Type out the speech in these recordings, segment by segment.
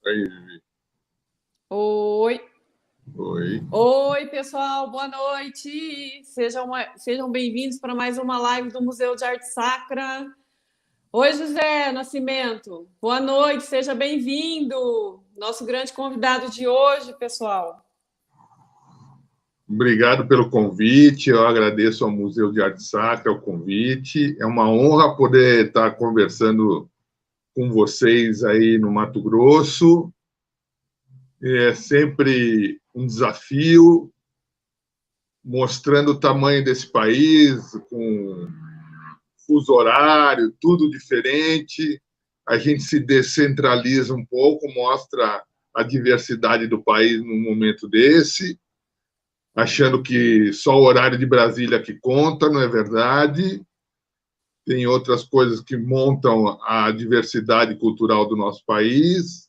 Aí, Oi. oi. Oi, pessoal, boa noite. Sejam bem-vindos para mais uma live do Museu de Arte Sacra. Oi, José Nascimento. Boa noite, seja bem-vindo. Nosso grande convidado de hoje, pessoal. Obrigado pelo convite, eu agradeço ao Museu de Arte Sacra o convite. É uma honra poder estar conversando com vocês aí no Mato Grosso. É sempre um desafio, mostrando o tamanho desse país, com fuso horário, tudo diferente. A gente se descentraliza um pouco, mostra a diversidade do país num momento desse, achando que só o horário de Brasília que conta, não é verdade. Tem outras coisas que montam a diversidade cultural do nosso país.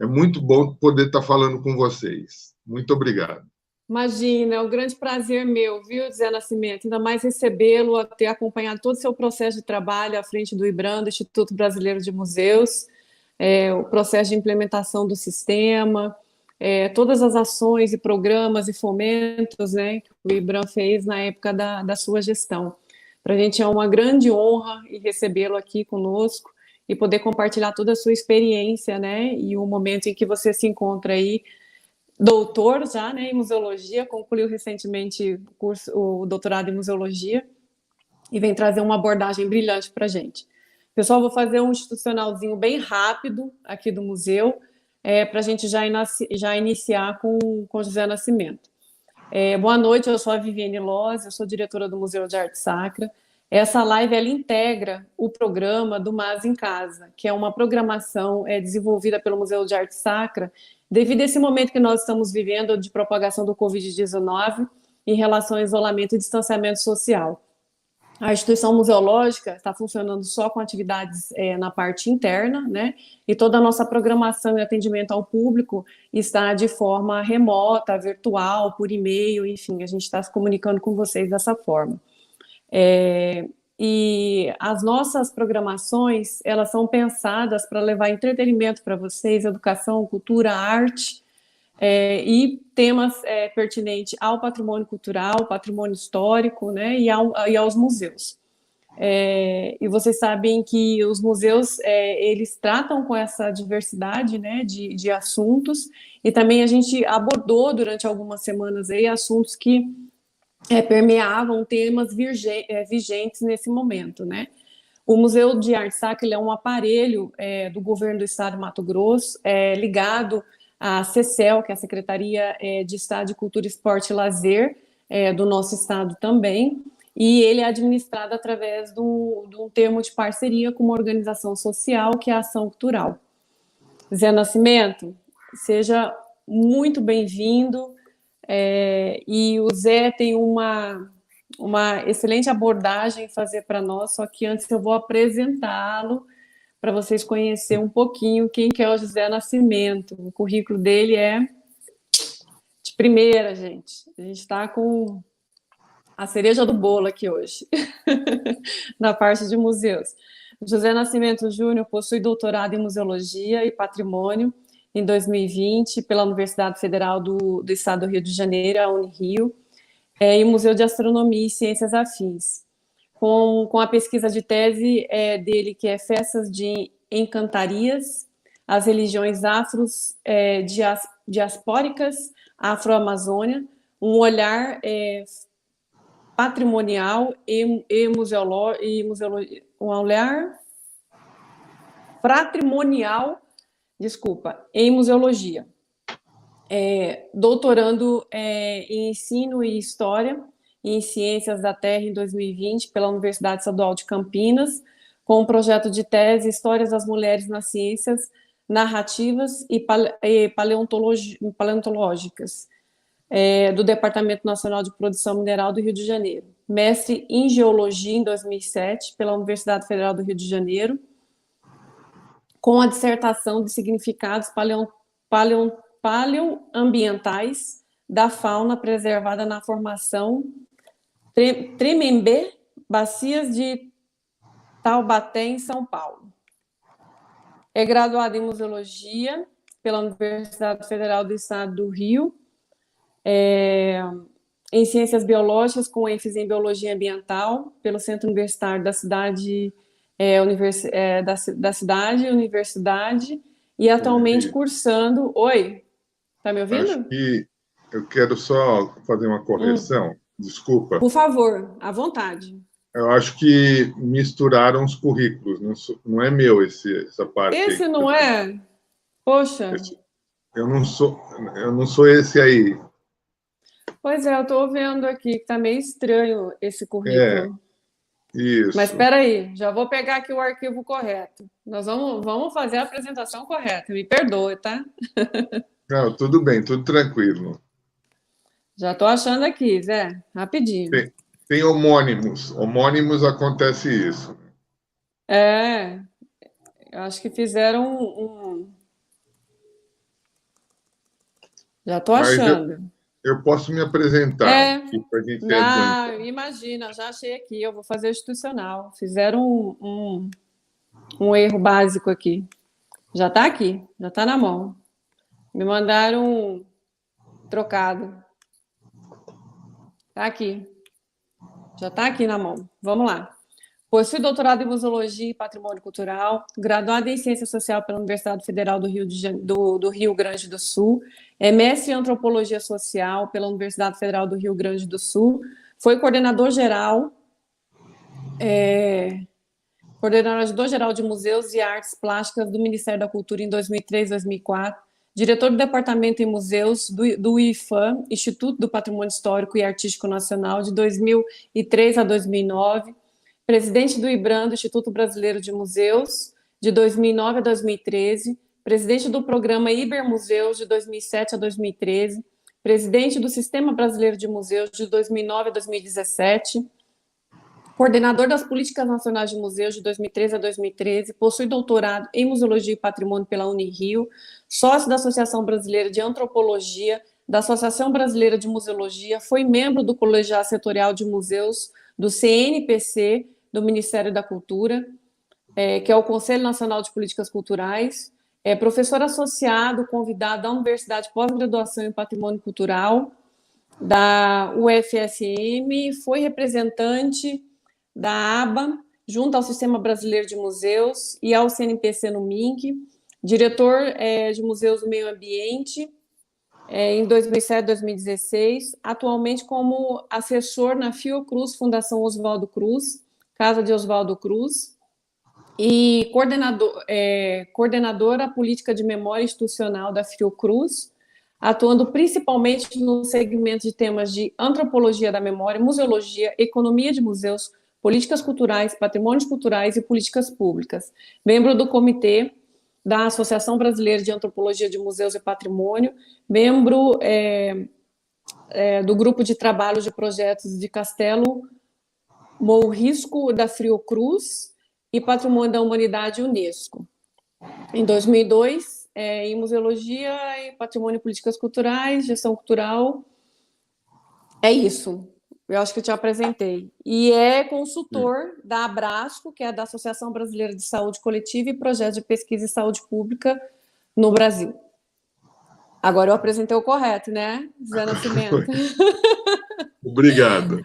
É muito bom poder estar falando com vocês. Muito obrigado. Imagina, é um grande prazer meu, viu, José Nascimento? Ainda mais recebê-lo, ter acompanhado todo o seu processo de trabalho à frente do IBRAM, do Instituto Brasileiro de Museus, o processo de implementação do sistema, todas as ações e programas e fomentos, né, que o IBRAM fez na época da sua gestão. Para a gente é uma grande honra recebê-lo aqui conosco e poder compartilhar toda a sua experiência, né, e o momento em que você se encontra aí, doutor já, né, em museologia, concluiu recentemente o doutorado em museologia e vem trazer uma abordagem brilhante para a gente. Pessoal, vou fazer um institucionalzinho bem rápido aqui do museu, para a gente já iniciar com José Nascimento. Boa noite, eu sou a Viviane Loz, eu sou diretora do Museu de Arte Sacra. Essa live ela integra o programa do Mas em Casa, que é uma programação desenvolvida pelo Museu de Arte Sacra, devido a esse momento que nós estamos vivendo de propagação do Covid-19 em relação ao isolamento e distanciamento social. A instituição museológica está funcionando só com atividades na parte interna, né? E toda a nossa programação e atendimento ao público está de forma remota, virtual, por e-mail, enfim, a gente está se comunicando com vocês dessa forma. E as nossas programações, elas são pensadas para levar entretenimento para vocês, educação, cultura, arte, e temas pertinentes ao patrimônio cultural, patrimônio histórico, né, e aos museus. E vocês sabem que os museus, eles tratam com essa diversidade, né, de assuntos, e também a gente abordou durante algumas semanas aí assuntos que permeavam temas vigentes nesse momento, né. O Museu de Arte Sacra ele é um aparelho do governo do estado de Mato Grosso, ligado à CECEL, que é a Secretaria de Estado de Cultura, Esporte e Lazer do nosso estado também, e ele é administrado através de um termo de parceria com uma organização social, que é a Ação Cultural. Zé Nascimento, seja muito bem-vindo, e o Zé tem uma excelente abordagem fazer para nós, só que antes eu vou apresentá-lo para vocês conhecerem um pouquinho quem que é o José Nascimento. O currículo dele é de primeira, gente. A gente está com a cereja do bolo aqui hoje, na parte de museus. José Nascimento Júnior possui doutorado em Museologia e Patrimônio em 2020 pela Universidade Federal do Estado do Rio de Janeiro, a Unirio, e Museu de Astronomia e Ciências Afins, com a pesquisa de tese dele, que é Festas de Encantarias, as religiões diaspóricas Afro-Amazônia, um olhar patrimonial e museológico, um olhar patrimonial, em museologia. Doutorando em Ensino e História e em Ciências da Terra em 2020 pela Universidade Estadual de Campinas, com um projeto de tese Histórias das Mulheres nas Ciências Narrativas e Paleontológicas. do Departamento Nacional de Produção Mineral do Rio de Janeiro. Mestre em Geologia em 2007 pela Universidade Federal do Rio de Janeiro, com a dissertação de significados paleoambientais da fauna preservada na formação Tremembé, Bacias de Taubaté, em São Paulo. É graduado em Museologia pela Universidade Federal do Estado do Rio, em Ciências Biológicas, com ênfase em Biologia Ambiental, pelo Centro Universitário da Cidade, Universidade, e atualmente cursando... Oi, está me ouvindo? Acho que eu quero só fazer uma correção, desculpa. Por favor, à vontade. Eu acho que misturaram os currículos, não é meu essa parte. Esse não é? Poxa. Eu não sou esse aí. Pois é, eu estou vendo aqui que está meio estranho esse currículo. Isso. Mas espera aí, já vou pegar aqui o arquivo correto. Nós vamos fazer a apresentação correta. Me perdoe, tá? Não, tudo bem, tudo tranquilo. Já estou achando aqui, Zé, rapidinho. Tem homônimos. Homônimos acontece isso. Eu acho que fizeram Já estou achando. Eu posso me apresentar aqui para a gente adiantar. Imagina, já achei aqui, eu vou fazer institucional. Fizeram um erro básico aqui. Já está aqui, já está na mão. Me mandaram trocado. Está aqui. Já está aqui na mão. Vamos lá. Possui doutorado em Museologia e Patrimônio Cultural, graduado em Ciência Social pela Universidade Federal do Rio Grande do Sul, é mestre em Antropologia Social pela Universidade Federal do Rio Grande do Sul, foi coordenador geral de Museus e Artes Plásticas do Ministério da Cultura em 2003 e 2004, diretor do Departamento em Museus do IFAM, Instituto do Patrimônio Histórico e Artístico Nacional, de 2003 a 2009, presidente do IBRAM, do Instituto Brasileiro de Museus, de 2009 a 2013, presidente do programa Ibermuseus, de 2007 a 2013, presidente do Sistema Brasileiro de Museus, de 2009 a 2017, coordenador das Políticas Nacionais de Museus, de 2013 a 2013, possui doutorado em Museologia e Patrimônio pela Unirio, sócio da Associação Brasileira de Antropologia, da Associação Brasileira de Museologia, foi membro do Colegiado Setorial de Museus do CNPC, do Ministério da Cultura, que é o Conselho Nacional de Políticas Culturais, é professor associado, convidado da Universidade de Pós-Graduação em Patrimônio Cultural, da UFSM, foi representante da ABA, junto ao Sistema Brasileiro de Museus e ao CNPC no MINC, diretor de Museus do Meio Ambiente, em 2007 e 2016, atualmente como assessor na Fiocruz, Fundação Oswaldo Cruz, Casa de Oswaldo Cruz, e coordenadora política de memória institucional da Fiocruz, atuando principalmente no segmento de temas de antropologia da memória, museologia, economia de museus, políticas culturais, patrimônios culturais e políticas públicas. Membro do comitê da Associação Brasileira de Antropologia de Museus e Patrimônio, membro do grupo de trabalho de projetos de Castelo Morisco da Fiocruz e Patrimônio da Humanidade Unesco. Em 2002, em Museologia e Patrimônio e Políticas Culturais, Gestão Cultural. É isso. Eu acho que eu te apresentei. E é consultor da Abrasco, que é da Associação Brasileira de Saúde Coletiva e Projetos de Pesquisa em Saúde Pública no Brasil. Agora eu apresentei o correto, né, Zé Nascimento? Obrigado.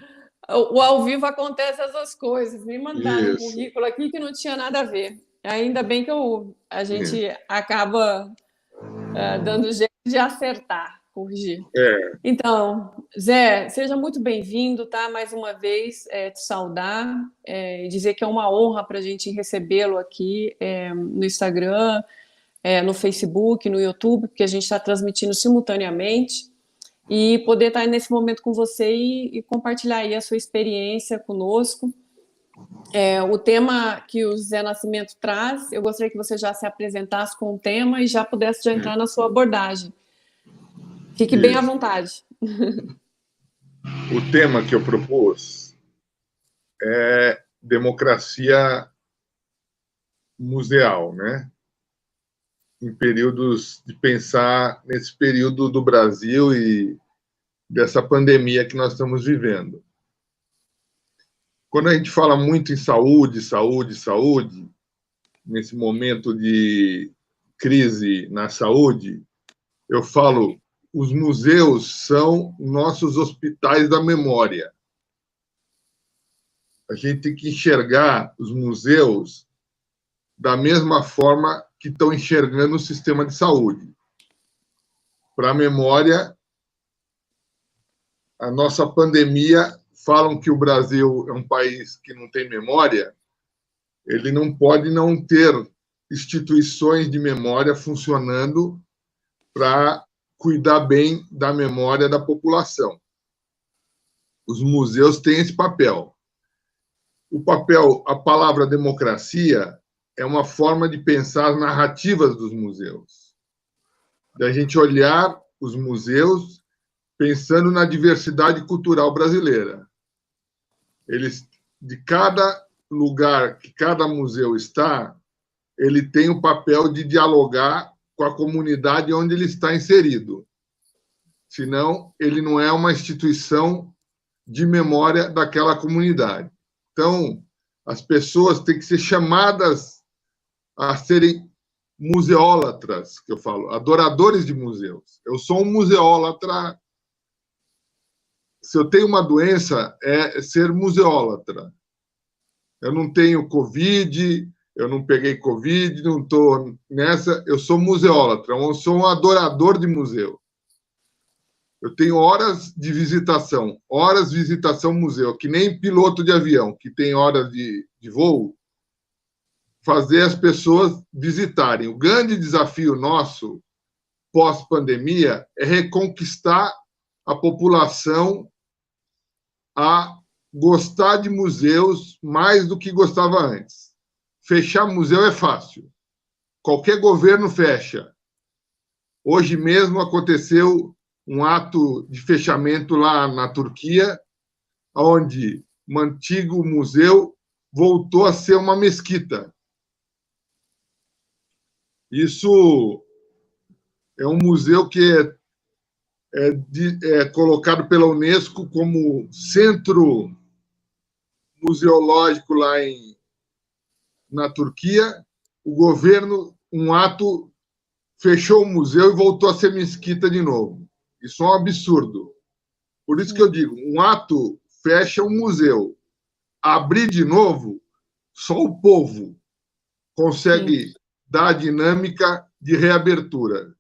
O ao vivo acontece essas coisas. Me mandaram um currículo aqui que não tinha nada a ver. Ainda bem que a gente acaba dando jeito de acertar, corrigir. Então, Zé, seja muito bem-vindo, tá? Mais uma vez, te saudar e dizer que é uma honra para a gente recebê-lo aqui no Instagram, no Facebook, no YouTube, porque a gente está transmitindo simultaneamente, e poder estar nesse momento com você e compartilhar aí a sua experiência conosco. O tema que o Zé Nascimento traz, eu gostaria que você já se apresentasse com o tema e já pudesse entrar na sua abordagem. Fique bem à vontade. O tema que eu propus é democracia museal, né? Em períodos de pensar nesse período do Brasil e dessa pandemia que nós estamos vivendo. Quando a gente fala muito em saúde, saúde, saúde, nesse momento de crise na saúde, eu falo, os museus são nossos hospitais da memória. A gente tem que enxergar os museus da mesma forma que estão enxergando o sistema de saúde. Para a memória, a nossa pandemia, falam que o Brasil é um país que não tem memória, ele não pode não ter instituições de memória funcionando para cuidar bem da memória da população. Os museus têm esse papel. O papel, a palavra democracia, é uma forma de pensar as narrativas dos museus. Da gente olhar os museus pensando na diversidade cultural brasileira. Eles, de cada lugar que cada museu está, ele tem o papel de dialogar com a comunidade onde ele está inserido. Senão, ele não é uma instituição de memória daquela comunidade. Então, as pessoas têm que ser chamadas a serem museólatras, que eu falo, adoradores de museus. Eu sou um museólatra. Se eu tenho uma doença, é ser museólatra. Eu não tenho Covid, eu não peguei Covid, não estou nessa. Eu sou museólatra, eu sou um adorador de museu. Eu tenho horas de visitação museu, que nem piloto de avião, que tem horas de voo, fazer as pessoas visitarem. O grande desafio nosso, pós-pandemia, é reconquistar a população a gostar de museus mais do que gostava antes. Fechar museu é fácil. Qualquer governo fecha. Hoje mesmo aconteceu um ato de fechamento lá na Turquia, onde um antigo museu voltou a ser uma mesquita. Isso é um museu que é colocado pela Unesco como centro museológico lá na Turquia. O governo, um ato, fechou o museu e voltou a ser mesquita de novo. Isso é um absurdo. Por isso que eu digo, um ato fecha um museu. Abrir de novo, só o povo consegue dar a dinâmica de reabertura.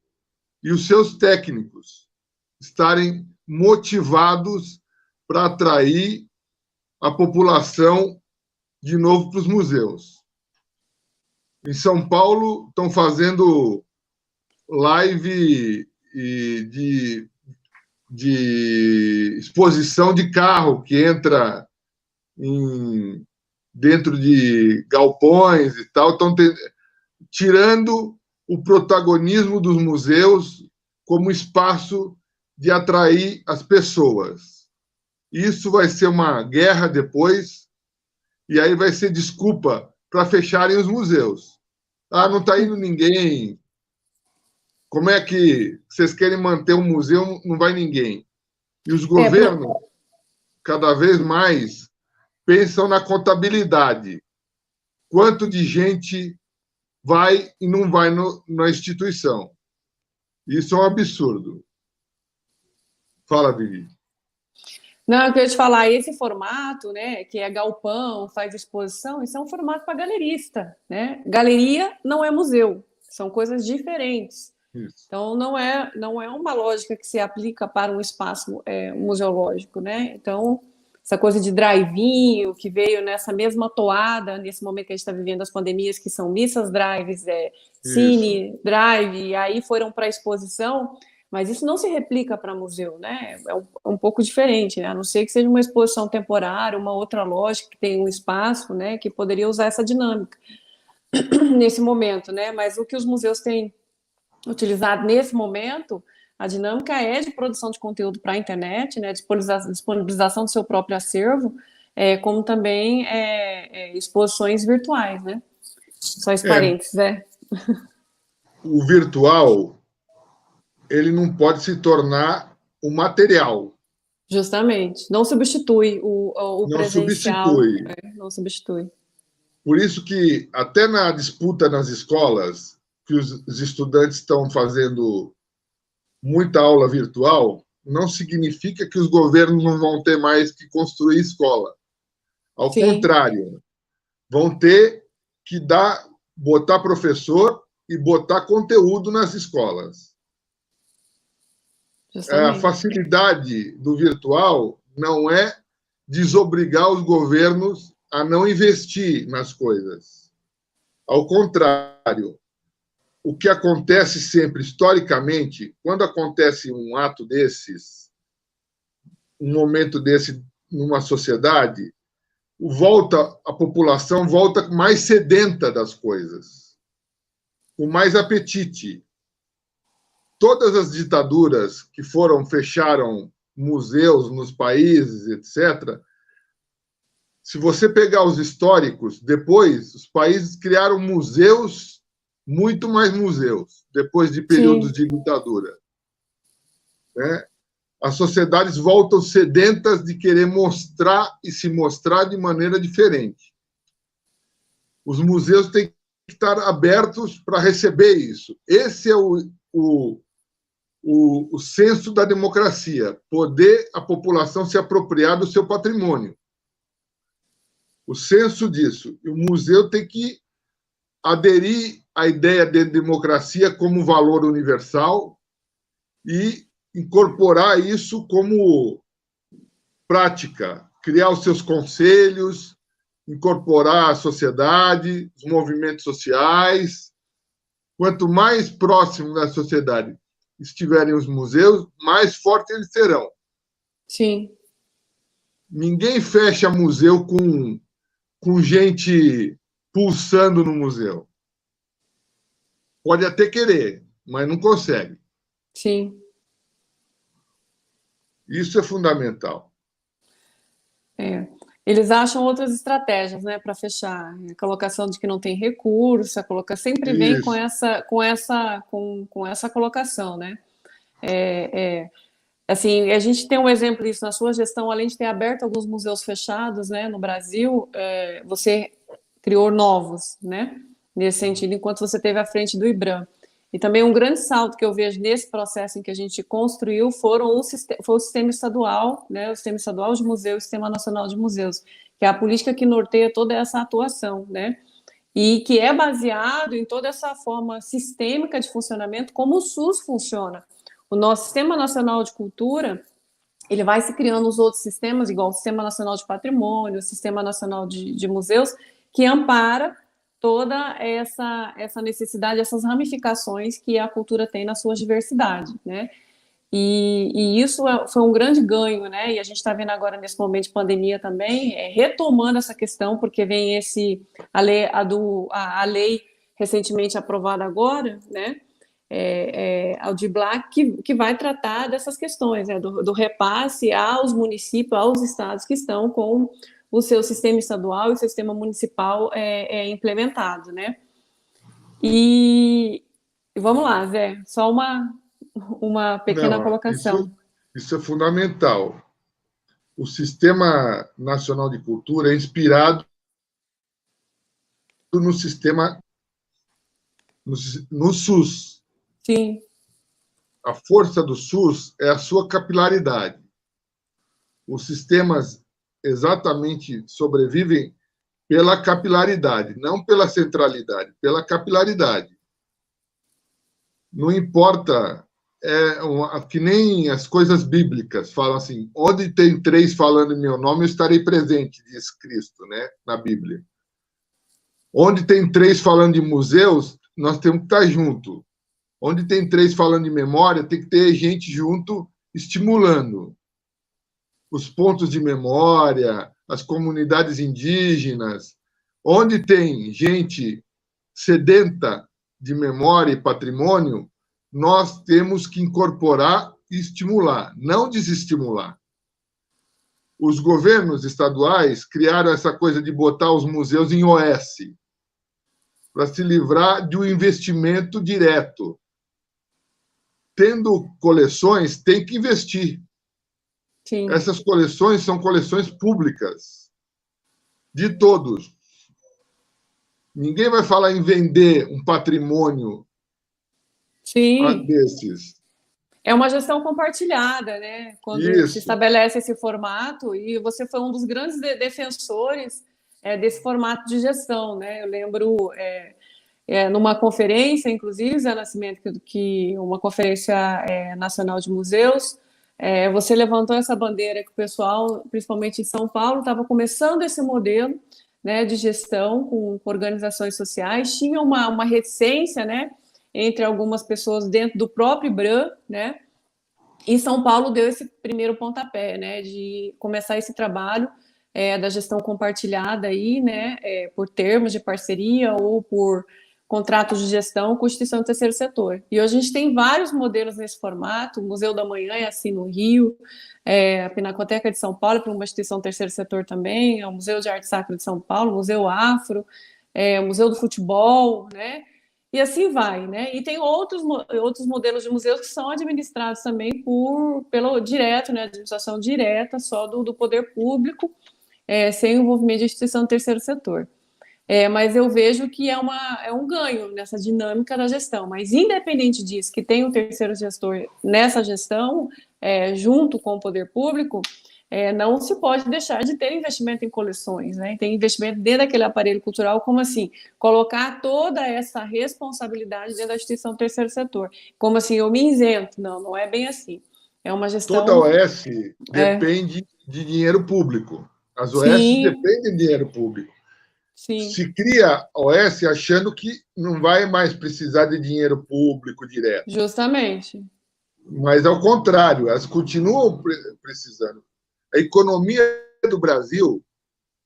E os seus técnicos estarem motivados para atrair a população de novo para os museus. Em São Paulo, estão fazendo live de exposição de carro que entra dentro de galpões e tal, estão tirando o protagonismo dos museus como espaço de atrair as pessoas. Isso vai ser uma guerra depois, e aí vai ser desculpa para fecharem os museus. Ah, não está indo ninguém. Como é que vocês querem manter um museu, não vai ninguém? E os governos, cada vez mais, pensam na contabilidade. Quanto de gente vai e não vai na instituição. Isso é um absurdo. Fala, Vivi. Não, eu queria te falar, esse formato, né, que é galpão, faz exposição, isso é um formato para galerista, né? Galeria não é museu, são coisas diferentes. Isso. Então, não é uma lógica que se aplica para um espaço museológico, né? Então, essa coisa de drive-in, que veio nessa mesma toada, nesse momento que a gente está vivendo as pandemias, que são missas drives, cine, drive, e aí foram para a exposição, mas isso não se replica para museu, né? É um pouco diferente, né? A não ser que seja uma exposição temporária, uma outra lógica que tem um espaço, né, que poderia usar essa dinâmica nesse momento, né? Mas o que os museus têm utilizado nesse momento A dinâmica é de produção de conteúdo para a internet, né, disponibilização do seu próprio acervo, como também exposições virtuais, né? Só esse parênteses, O virtual, ele não pode se tornar o material. Justamente. Não substitui o Não presencial. substitui. Não substitui. Por isso que, até na disputa nas escolas, que os estudantes estão fazendo muita aula virtual, não significa que os governos não vão ter mais que construir escola. Ao contrário, vão ter que botar professor e botar conteúdo nas escolas. A facilidade do virtual não é desobrigar os governos a não investir nas coisas. Ao contrário, o que acontece sempre, historicamente, quando acontece um ato desses, um momento desse numa sociedade, a população volta mais sedenta das coisas, com mais apetite. Todas as ditaduras que fecharam museus nos países, etc., se você pegar os históricos, depois os países criaram museus, muito mais museus, depois de períodos de ditadura. Né? As sociedades voltam sedentas de querer mostrar e se mostrar de maneira diferente. Os museus têm que estar abertos para receber isso. Esse é o senso da democracia, poder a população se apropriar do seu patrimônio. O senso disso. E o museu tem que aderir à ideia de democracia como valor universal e incorporar isso como prática, criar os seus conselhos, incorporar a sociedade, os movimentos sociais. Quanto mais próximo da sociedade estiverem os museus, mais fortes eles serão. Sim. Ninguém fecha museu com gente pulsando no museu. Pode até querer, mas não consegue. Sim. Isso é fundamental. Eles acham outras estratégias, né, para fechar. A colocação de que não tem recurso, sempre vem com essa colocação, né? Assim, a gente tem um exemplo disso na sua gestão, além de ter aberto alguns museus fechados, né, no Brasil, você criou novos, né, nesse sentido, enquanto você esteve à frente do IBRAM. E também um grande salto que eu vejo nesse processo em que a gente construiu foi o sistema estadual, né, o sistema estadual de museus, o sistema nacional de museus, que é a política que norteia toda essa atuação, né, e que é baseado em toda essa forma sistêmica de funcionamento, como o SUS funciona. O nosso Sistema Nacional de Cultura, ele vai se criando os outros sistemas, igual o Sistema Nacional de Patrimônio, o Sistema Nacional de Museus, que ampara toda essa necessidade, essas ramificações que a cultura tem na sua diversidade, né? E isso foi um grande ganho, né? E a gente está vendo agora, nesse momento de pandemia também, retomando essa questão, porque vem a lei recentemente aprovada agora, né? A Aldir Blanc, que vai tratar dessas questões, né, do repasse aos municípios, aos estados que estão com o seu sistema estadual e o seu sistema municipal implementado, né? E vamos lá, Zé, só uma pequena colocação. Isso é fundamental. O Sistema Nacional de Cultura é inspirado no sistema, no SUS. Sim. A força do SUS é a sua capilaridade. Os sistemas exatamente sobrevivem pela capilaridade, não pela centralidade, pela capilaridade. Não importa, que nem as coisas bíblicas falam assim, onde tem 3 falando em meu nome, eu estarei presente, diz Cristo, né, na Bíblia. Onde tem 3 falando de museus, nós temos que estar junto. Onde tem 3 falando de memória, tem que ter gente junto estimulando. Os pontos de memória, as comunidades indígenas. Onde tem gente sedenta de memória e patrimônio, nós temos que incorporar e estimular, não desestimular. Os governos estaduais criaram essa coisa de botar os museus em OS, para se livrar de um investimento direto. Tendo coleções, tem que investir. Sim. Essas coleções são coleções públicas, de todos. Ninguém vai falar em vender um patrimônio desses. É uma gestão compartilhada, né? Quando se estabelece esse formato, e você foi um dos grandes defensores desse formato de gestão, né? Eu lembro, numa conferência, inclusive, Zé Nascimento, que uma conferência nacional de museus, você levantou essa bandeira que o pessoal, principalmente em São Paulo, estava começando esse modelo, né, de gestão com organizações sociais, tinha uma reticência, né, entre algumas pessoas dentro do próprio IBRAM, né, e São Paulo deu esse primeiro pontapé, né, de começar esse trabalho da gestão compartilhada aí, né, por termos de parceria ou por contratos de gestão com instituição do terceiro setor. E hoje a gente tem vários modelos nesse formato, o Museu da Manhã é assim no Rio, a Pinacoteca de São Paulo, para uma instituição do terceiro setor também, o Museu de Arte Sacra de São Paulo, o Museu Afro, o Museu do Futebol, né? E assim vai, né? E tem outros modelos de museus que são administrados também pelo direto, né? Administração direta só do poder público, sem o envolvimento de instituição do terceiro setor. Mas eu vejo que é um ganho nessa dinâmica da gestão. Mas, independente disso, que tem um terceiro gestor nessa gestão, junto com o poder público, não se pode deixar de ter investimento em coleções, né? Tem investimento dentro daquele aparelho cultural, como assim? Colocar toda essa responsabilidade dentro da instituição do terceiro setor. Como assim, eu me isento? Não, não é bem assim. É uma gestão... Toda OS depende de dinheiro público. As OS dependem de dinheiro público. Sim. Se cria a OS achando que não vai mais precisar de dinheiro público direto. Justamente. Mas, ao contrário, elas continuam precisando. A economia do Brasil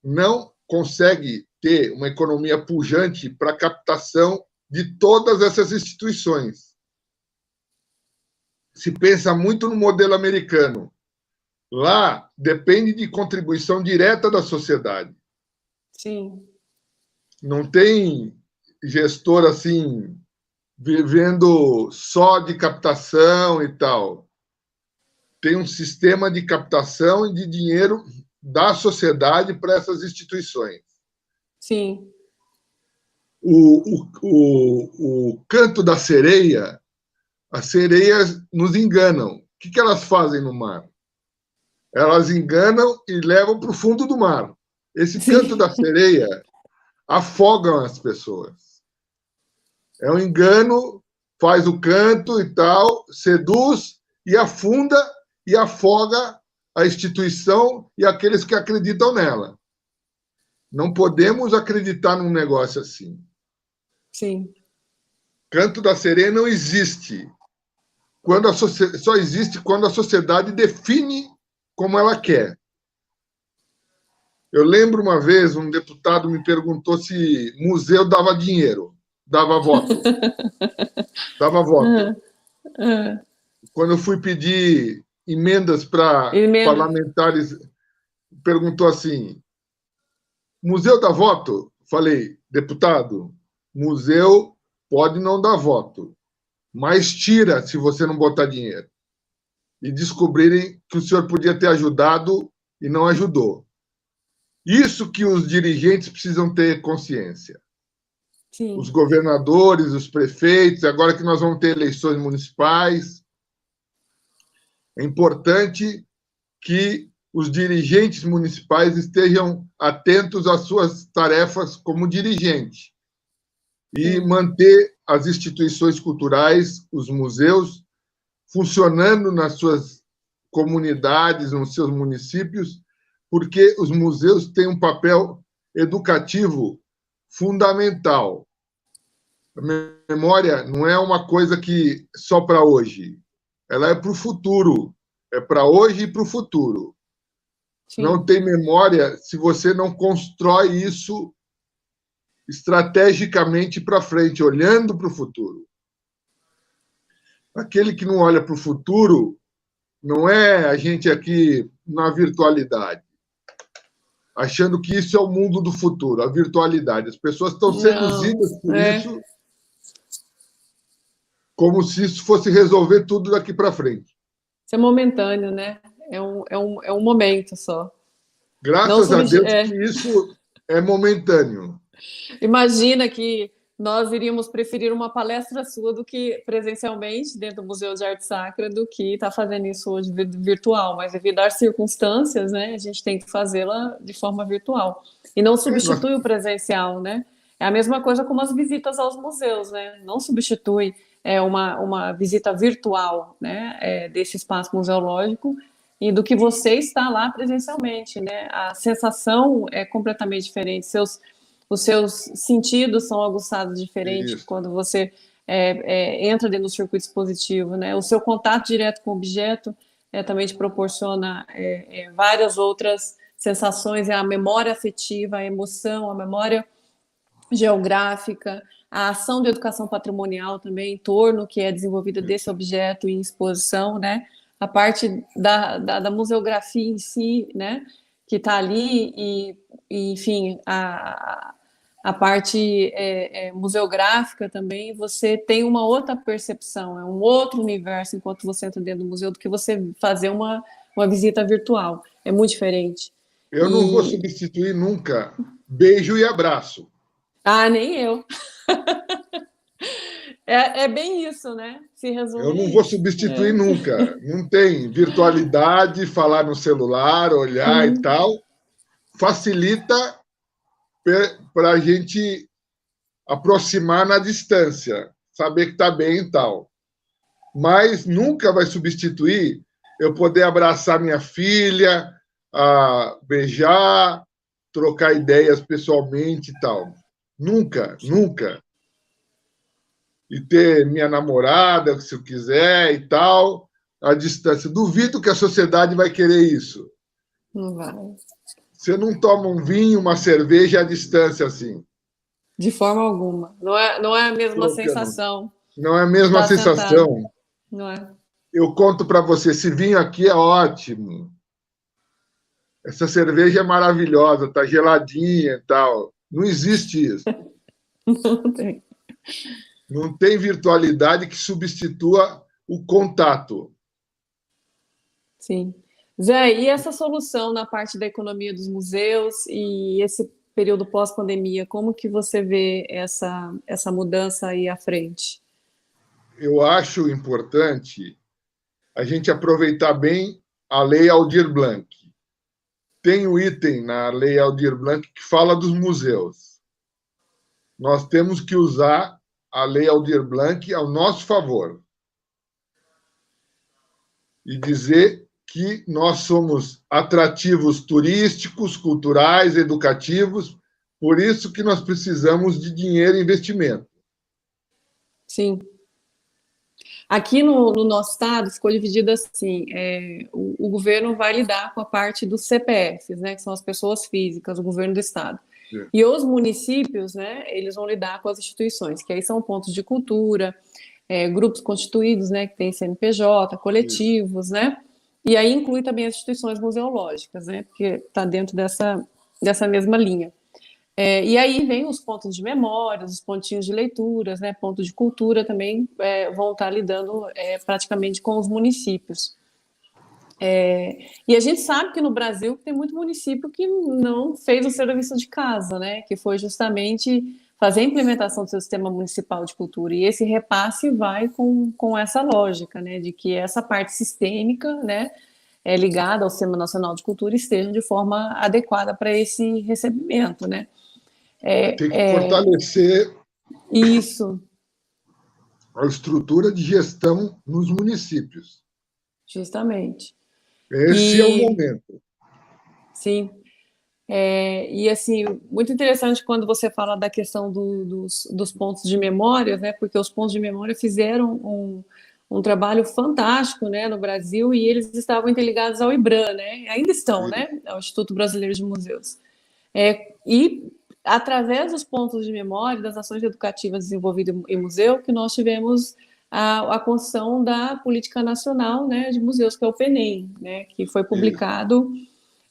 não consegue ter uma economia pujante para a captação de todas essas instituições. Se pensa muito no modelo americano. Lá depende de contribuição direta da sociedade. Sim. Não tem gestor assim vivendo só de captação e tal. Tem um sistema de captação e de dinheiro da sociedade para essas instituições. Sim. O canto da sereia, as sereias nos enganam. O que elas fazem no mar? Elas enganam e levam para o fundo do mar. Esse canto da sereia afogam as pessoas. É um engano, faz o canto e tal, seduz e afunda e afoga a instituição e aqueles que acreditam nela. Não podemos acreditar num negócio assim. Sim. Canto da sereia não existe. Só existe quando a sociedade define como ela quer. Eu lembro uma vez, um deputado me perguntou se museu dava dinheiro, dava voto. Dava voto. Quando eu fui pedir emendas para parlamentares, perguntou assim, museu dá voto? Falei, deputado, museu pode não dar voto, mas tira se você não botar dinheiro. E descobrirem que o senhor podia ter ajudado e não ajudou. Isso que os dirigentes precisam ter consciência. Sim. Os governadores, os prefeitos, agora que nós vamos ter eleições municipais, é importante que os dirigentes municipais estejam atentos às suas tarefas como dirigente e manter as instituições culturais, os museus, funcionando nas suas comunidades, nos seus municípios, porque os museus têm um papel educativo fundamental. A memória não é uma coisa que só para hoje, ela é para o futuro, é para hoje e para o futuro. Sim. Não tem memória se você não constrói isso estrategicamente para frente, olhando para o futuro. Aquele que não olha para o futuro não é a gente aqui na virtualidade, achando que isso é o mundo do futuro, a virtualidade. As pessoas estão Não, seduzidas por isso, como se isso fosse resolver tudo daqui para frente. isso é momentâneo, né? É um momento só. Não Graças a substi- Deus é. que isso é momentâneo. Imagina que nós iríamos preferir uma palestra sua do que presencialmente dentro do Museu de Arte Sacra do que estar fazendo isso hoje virtual, mas devido às circunstâncias, né, a gente tem que fazê-la de forma virtual. E não substitui o presencial, né? É a mesma coisa como as visitas aos museus, né? Não substitui uma visita virtual, né, desse espaço museológico e do que você está lá presencialmente, né? A sensação é completamente diferente. Os seus sentidos são aguçados diferente Isso. quando você entra dentro do circuito expositivo, né? O seu contato direto com o objeto também te proporciona várias outras sensações, a memória afetiva, a emoção, a memória geográfica, a ação de educação patrimonial também em torno que é desenvolvida desse objeto em exposição, né? A parte da museografia em si, né? Que está ali e, enfim, a parte museográfica também, você tem uma outra percepção, é um outro universo enquanto você entra dentro do museu do que você fazer uma visita virtual. É muito diferente. Eu não vou substituir nunca beijo e abraço. Ah, nem eu. É bem isso, né? Se Eu resume não a vou isso. substituir nunca. Não tem virtualidade, falar no celular, olhar e tal. Facilita para a gente aproximar na distância, saber que está bem e tal. Mas nunca vai substituir eu poder abraçar minha filha, beijar, trocar ideias pessoalmente e tal. Nunca, nunca. E ter minha namorada, se eu quiser e tal, à distância. Duvido que a sociedade vai querer isso. Não vai. Você não toma um vinho, uma cerveja à distância assim. De forma alguma. Não é a mesma Trocando. sensação Não é a de mesma estar sentado. sensação. Não é? Eu conto para você, esse vinho aqui é ótimo. Essa cerveja é maravilhosa, tá geladinha e tal. Não existe isso. Não tem. Não tem virtualidade que substitua o contato. Sim. Zé, e essa solução na parte da economia dos museus e esse período pós-pandemia, como que você vê essa mudança aí à frente? Eu acho importante a gente aproveitar bem a Lei Aldir Blanc. Tem um item na Lei Aldir Blanc que fala dos museus. Nós temos que usar a Lei Aldir Blanc ao nosso favor e dizer que nós somos atrativos turísticos, culturais, educativos, por isso que nós precisamos de dinheiro e investimento. Sim. Aqui no nosso estado ficou dividido assim: o governo vai lidar com a parte dos CPFs, né, que são as pessoas físicas, o governo do estado. Sim. E os municípios, né, eles vão lidar com as instituições, que aí são pontos de cultura, grupos constituídos, né, que tem CNPJ, coletivos, né, e aí inclui também as instituições museológicas, né, porque está dentro dessa mesma linha. E aí vem os pontos de memória, os pontinhos de leituras, né, ponto de cultura também vão estar lidando praticamente com os municípios. E a gente sabe que no Brasil tem muito município que não fez o serviço de casa, né, que foi justamente fazer a implementação do seu sistema municipal de cultura. E esse repasse vai com essa lógica, né, de que essa parte sistêmica, né, ligada ao Sistema Nacional de Cultura esteja de forma adequada para esse recebimento, né. Tem que fortalecer Isso, a estrutura de gestão nos municípios. justamente. Esse é o momento. Sim. E assim, muito interessante quando você fala da questão dos pontos de memória, né? Porque os pontos de memória fizeram um trabalho fantástico, né, no Brasil, e eles estavam interligados ao IBRAM, né? Ainda estão, né? Ao Instituto Brasileiro de Museus. E através dos pontos de memória, das ações educativas desenvolvidas em museu, que nós tivemos a construção da Política Nacional, né, de Museus, que é o PENEM, né, que foi publicado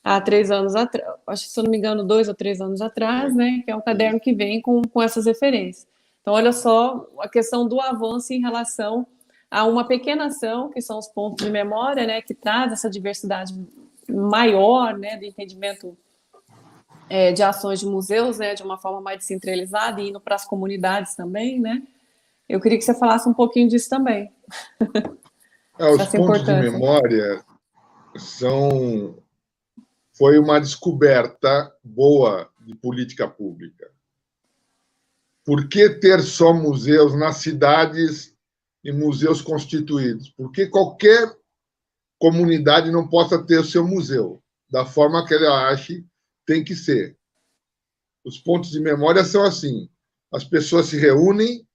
há 3 anos atrás, acho que, se eu não me engano, 2 ou 3 anos atrás, né, que é um caderno que vem com essas referências. Então, olha só a questão do avanço em relação a uma pequena ação, que são os pontos de memória, né, que traz essa diversidade maior, né, de entendimento de ações de museus, né, de uma forma mais descentralizada e indo para as comunidades também, né. Eu queria que você falasse um pouquinho disso também. Os pontos de memória foi uma descoberta boa de política pública. Por que ter só museus nas cidades e museus constituídos? Porque qualquer comunidade não possa ter o seu museu, da forma que ela ache tem que ser. Os pontos de memória são assim: as pessoas se reúnem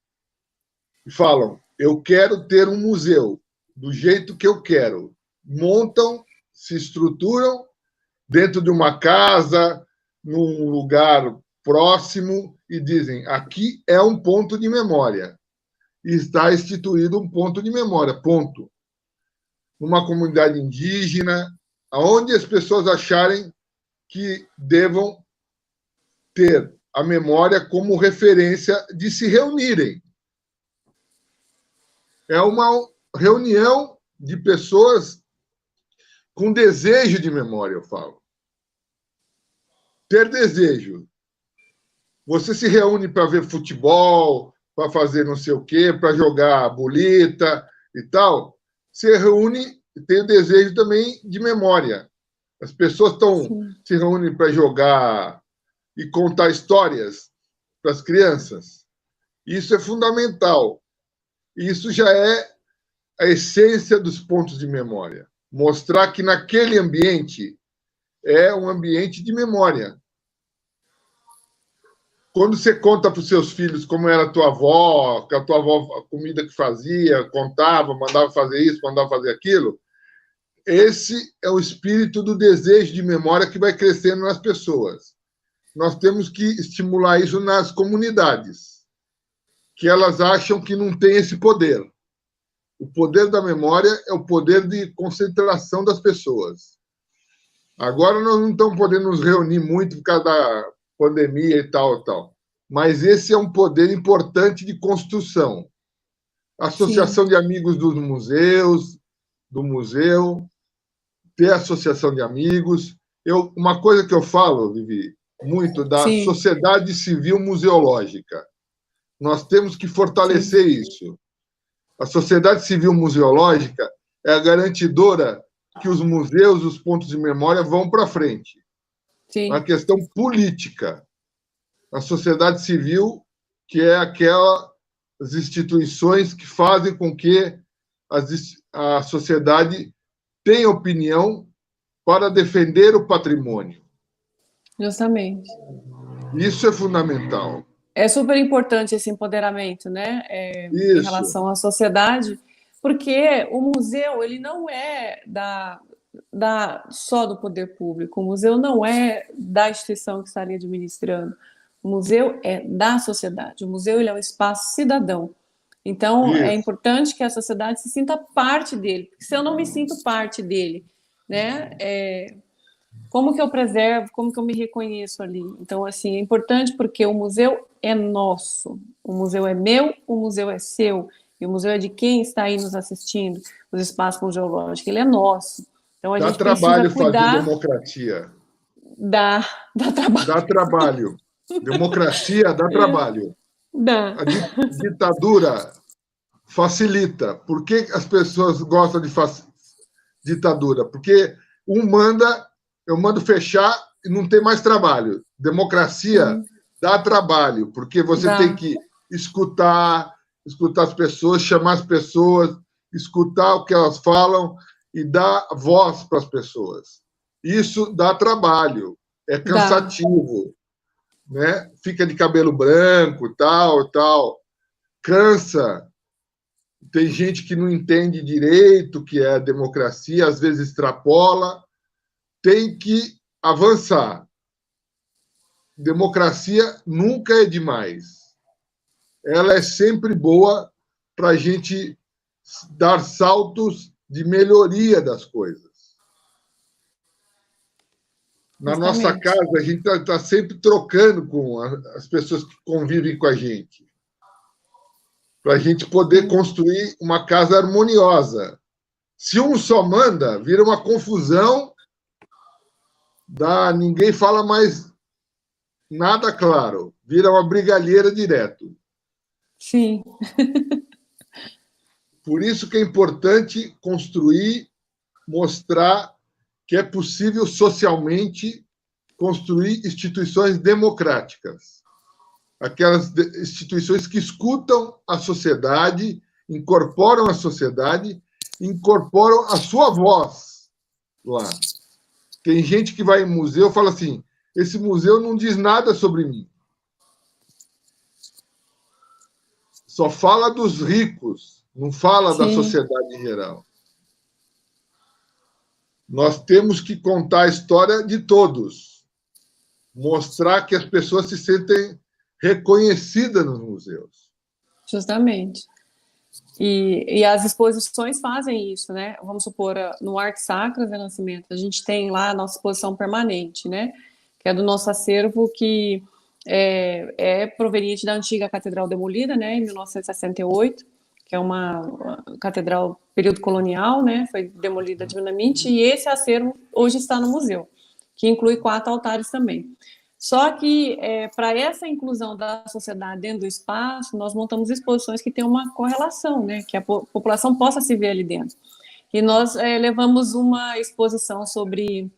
e falam, eu quero ter um museu do jeito que eu quero. Montam, se estruturam dentro de uma casa, num lugar próximo, e dizem, aqui é um ponto de memória. E está instituído um ponto de memória, ponto. Numa comunidade indígena, aonde as pessoas acharem que devam ter a memória como referência de se reunirem. É uma reunião de pessoas com desejo de memória, eu falo. Ter desejo. Você se reúne para ver futebol, para fazer não sei o quê, para jogar bolita e tal. Se reúne e tem o desejo também de memória. As pessoas se reúnem para jogar e contar histórias para as crianças. Isso é fundamental. Isso já é a essência dos pontos de memória. Mostrar que naquele ambiente é um ambiente de memória. Quando você conta para os seus filhos como era a tua avó, a comida que fazia, contava, mandava fazer isso, mandava fazer aquilo, esse é o espírito do desejo de memória que vai crescendo nas pessoas. Nós temos que estimular isso nas comunidades, que elas acham que não tem esse poder. O poder da memória é o poder de concentração das pessoas. Agora nós não estamos podendo nos reunir muito por causa da pandemia e tal. Mas esse é um poder importante de construção. Associação de amigos dos museus, do museu, ter associação de amigos. Uma coisa que eu falo, Vivi, muito da sociedade civil museológica. Nós temos que fortalecer isso. A sociedade civil museológica é a garantidora que os museus, os pontos de memória vão para frente. Uma questão política. A sociedade civil, que é aquelas instituições que fazem com que a sociedade tenha opinião para defender o patrimônio. Justamente. Isso é fundamental. É super importante esse empoderamento, né? Em relação à sociedade, porque o museu ele não é só do poder público, o museu não é da instituição que estaria administrando, o museu é da sociedade, o museu ele é um espaço cidadão. Então, é importante que a sociedade se sinta parte dele, porque se eu não me sinto parte dele, né? Como que eu preservo, como que eu me reconheço ali? Então, assim, é importante porque o museu é nosso, o museu é meu, o museu é seu, e o museu é de quem está aí nos assistindo, os espaços museológicos, ele é nosso. Então, a gente trabalho precisa cuidar... fazer democracia. Dá trabalho. Dá trabalho. Democracia dá trabalho. Dá. A ditadura facilita. Por que as pessoas gostam de ditadura? Porque eu mando fechar e não tem mais trabalho. Democracia dá trabalho, porque você tem que escutar as pessoas, chamar as pessoas, escutar o que elas falam e dar voz para as pessoas. Isso dá trabalho, é cansativo, né? Fica de cabelo branco, tal. Cansa. Tem gente que não entende direito o que é a democracia, às vezes extrapola. Tem que avançar. Democracia nunca é demais. Ela é sempre boa para a gente dar saltos de melhoria das coisas. Na nossa casa, a gente está sempre trocando com as pessoas que convivem com a gente, para a gente poder construir uma casa harmoniosa. Se um só manda, vira uma confusão, ninguém fala mais nada claro, vira uma brigalheira direto. Sim. Por isso que é importante construir, mostrar que é possível socialmente construir instituições democráticas. Aquelas instituições que escutam a sociedade, incorporam a sociedade, incorporam a sua voz lá. Tem gente que vai em museu e fala assim, esse museu não diz nada sobre mim. Só fala dos ricos, não fala da sociedade em geral. Nós temos que contar a história de todos, mostrar que as pessoas se sentem reconhecidas nos museus. Justamente. E as exposições fazem isso, né? Vamos supor, no Arte Sacra Renascimento, a gente tem lá a nossa exposição permanente, né? Que é do nosso acervo, que é proveniente da antiga catedral demolida, né? Em 1968, que é uma catedral período colonial, né? Foi demolida divinamente, e esse acervo hoje está no museu, que inclui 4 altares também. Só que, para essa inclusão da sociedade dentro do espaço, nós montamos exposições que têm uma correlação, né? Que a população possa se ver ali dentro. E nós levamos uma exposição sobre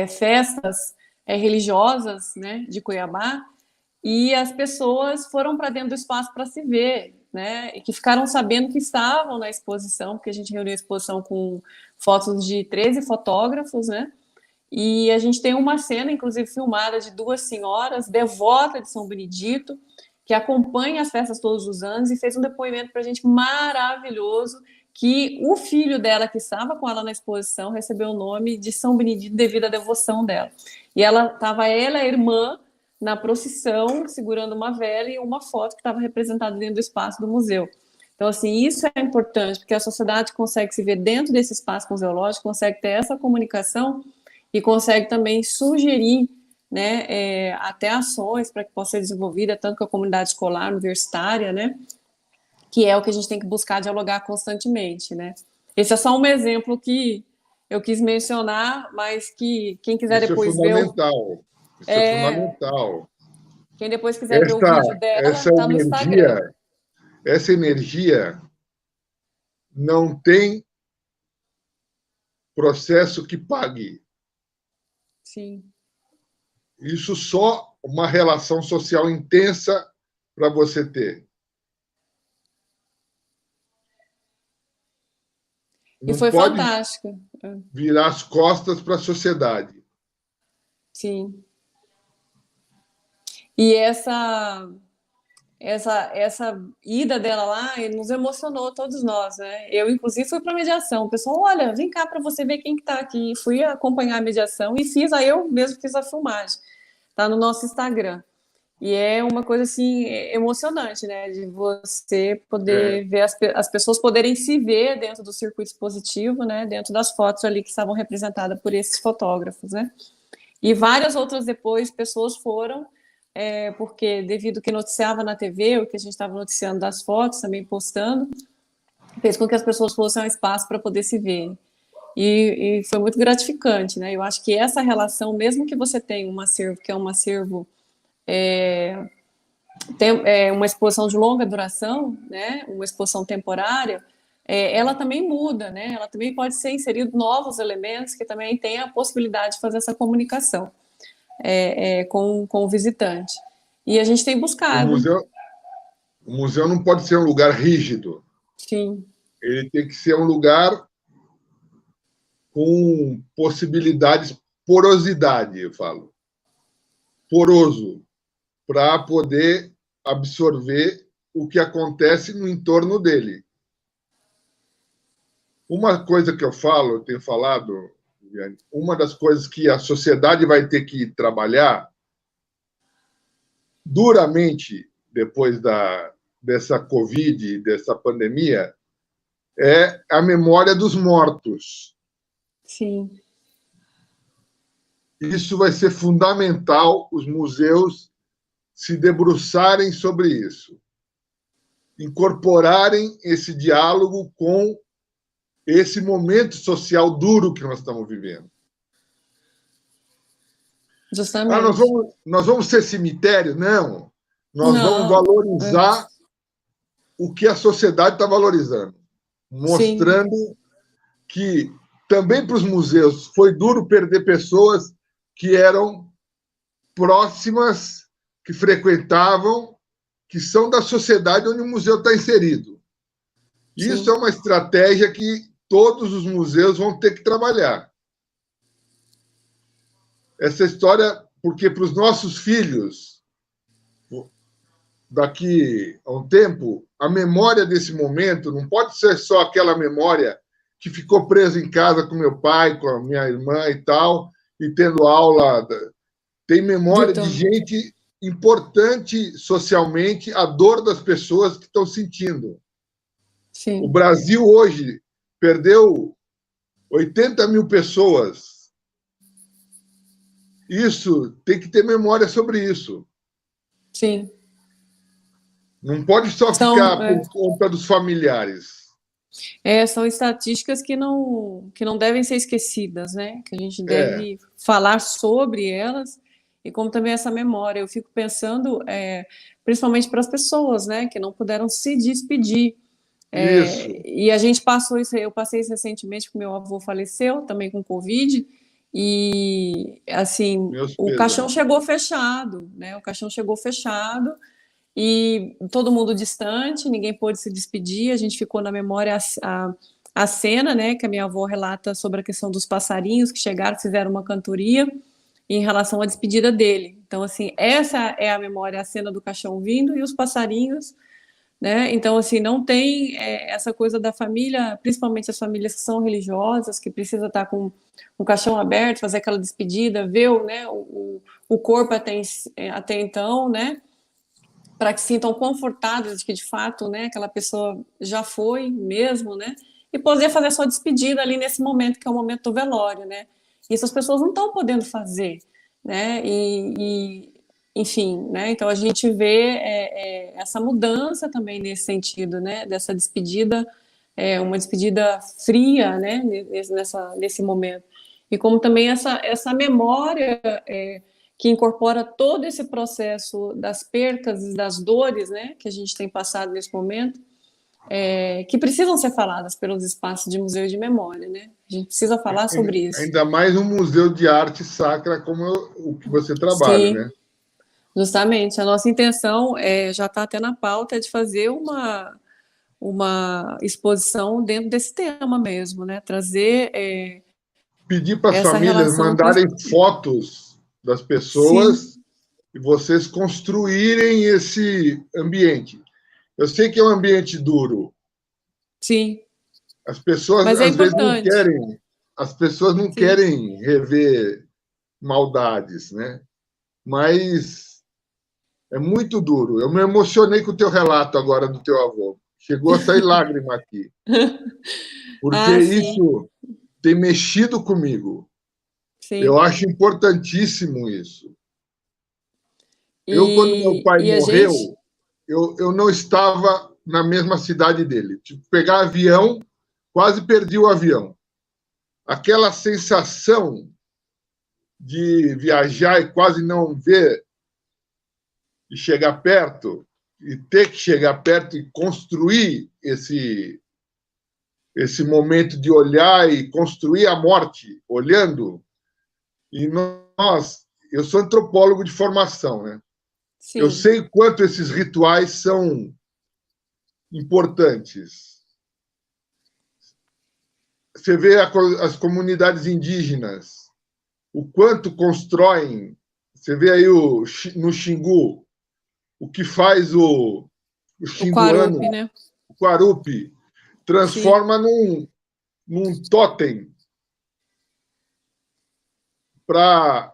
festas religiosas, né, de Cuiabá, e as pessoas foram para dentro do espaço para se ver, né? E que ficaram sabendo que estavam na exposição, porque a gente reuniu a exposição com fotos de 13 fotógrafos, né? E a gente tem uma cena, inclusive filmada, de 2 senhoras devotas de São Benedito, que acompanham as festas todos os anos, e fez um depoimento para a gente maravilhoso, que o filho dela, que estava com ela na exposição, recebeu o nome de São Benedito devido à devoção dela. E estava ela, a irmã, na procissão, segurando uma vela e uma foto que estava representada dentro do espaço do museu. Então, assim, isso é importante, porque a sociedade consegue se ver dentro desse espaço museológico, consegue ter essa comunicação e consegue também sugerir, né, até ações para que possa ser desenvolvida, tanto com a comunidade escolar, universitária, né, que é o que a gente tem que buscar dialogar constantemente, né. Esse é só um exemplo que eu quis mencionar, mas que quem quiser Isso depois é fundamental. Isso é fundamental. Quem depois quiser ver o vídeo dela, está no Instagram. Essa energia não tem processo que pague. Sim. Isso só uma relação social intensa para você ter. E foi fantástico. Virar as costas para a sociedade. Sim. E essa ida dela lá nos emocionou todos nós, né? Eu, inclusive, fui para a mediação. O pessoal, olha, vem cá para você ver quem que está aqui. Fui acompanhar a mediação e eu mesmo fiz a filmagem. Está no nosso Instagram. E é uma coisa, assim, emocionante, né? De você poder ver as pessoas poderem se ver dentro do circuito expositivo, né? Dentro das fotos ali que estavam representadas por esses fotógrafos, né? E várias outras depois, pessoas foram... porque devido ao que noticiava na TV, o que a gente estava noticiando das fotos, também postando, fez com que as pessoas fossem ao espaço para poder se ver. E foi muito gratificante, né? Eu acho que essa relação, mesmo que você tenha um acervo, que é um acervo, uma exposição de longa duração, né? Uma exposição temporária, ela também muda, né? Ela também pode ser inserido novos elementos que também têm a possibilidade de fazer essa comunicação. Com o visitante. E a gente tem buscado. O museu não pode ser um lugar rígido. Sim. Ele tem que ser um lugar com possibilidades, porosidade, eu falo. Poroso, para poder absorver o que acontece no entorno dele. Uma coisa que eu tenho falado, uma das coisas que a sociedade vai ter que trabalhar duramente depois dessa Covid, dessa pandemia, é a memória dos mortos. Sim. Isso vai ser fundamental, os museus se debruçarem sobre isso, incorporarem esse diálogo com esse momento social duro que nós estamos vivendo. Justamente. Nós vamos ser cemitério? Não. Nós vamos Não. valorizar o que a sociedade está valorizando, mostrando Sim. que também para os museus foi duro perder pessoas que eram próximas, que frequentavam, que são da sociedade onde o museu está inserido. Sim. Isso é uma estratégia que todos os museus vão ter que trabalhar. Essa história, porque para os nossos filhos, daqui a um tempo, a memória desse momento não pode ser só aquela memória que ficou presa em casa com meu pai, com a minha irmã e tal, e tendo aula. Tem memória de gente importante socialmente, a dor das pessoas que estão sentindo. Sim. O Brasil hoje perdeu 80 mil pessoas. Isso, tem que ter memória sobre isso. Sim. Não pode só ficar por conta dos familiares. São estatísticas que não devem ser esquecidas, né? Que a gente deve falar sobre elas, e como também essa memória. Eu fico pensando, principalmente para as pessoas, né? Que não puderam se despedir. E a gente passou isso, eu passei isso recentemente, porque meu avô faleceu, também com Covid, e, assim, o caixão chegou fechado, né? O caixão chegou fechado, e todo mundo distante, ninguém pôde se despedir. A gente ficou na memória a cena, né, que a minha avó relata sobre a questão dos passarinhos que chegaram, fizeram uma cantoria em relação à despedida dele. Então, assim, essa é a memória, a cena do caixão vindo e os passarinhos, né? Então, assim, não tem essa coisa da família, principalmente as famílias que são religiosas, que precisa estar com o caixão aberto, fazer aquela despedida, ver, né, o corpo até então, né, para que se sintam confortados de que, de fato, né, aquela pessoa já foi mesmo, né, e poder fazer a sua despedida ali nesse momento, que é o momento do velório, né. Isso as pessoas não estão podendo fazer, né, enfim, né, então a gente vê essa mudança também nesse sentido, né, dessa despedida, uma despedida fria, né, nesse momento. E como também essa memória que incorpora todo esse processo das percas e das dores, né, que a gente tem passado nesse momento, que precisam ser faladas pelos espaços de museu de memória, né? A gente precisa falar sobre isso. Ainda mais um museu de arte sacra como o que você trabalha, Sim, né? Justamente. A nossa intenção já está até na pauta de fazer uma exposição dentro desse tema mesmo, né? Trazer pedir para as essa famílias relação mandarem fotos das pessoas. Sim. E vocês construírem esse ambiente. Eu sei que é um ambiente duro. Sim. As pessoas Mas às vezes não querem, as pessoas não querem rever maldades, né? Mas é muito duro. Eu me emocionei com o teu relato agora do teu avô. Chegou a sair lágrima aqui. Porque isso tem mexido comigo. Sim. Eu acho importantíssimo isso. Quando meu pai morreu, eu não estava na mesma cidade dele. Tive que pegar avião, quase perdi o avião. Aquela sensação de viajar e quase não ver e chegar perto, e ter que chegar perto e construir esse momento de olhar e construir a morte, olhando. E eu sou antropólogo de formação, né? Sim. Eu sei o quanto esses rituais são importantes. Você vê as comunidades indígenas, o quanto constroem. Você vê aí no Xingu, o que faz o xinguano, o Quarupi, transforma num totem para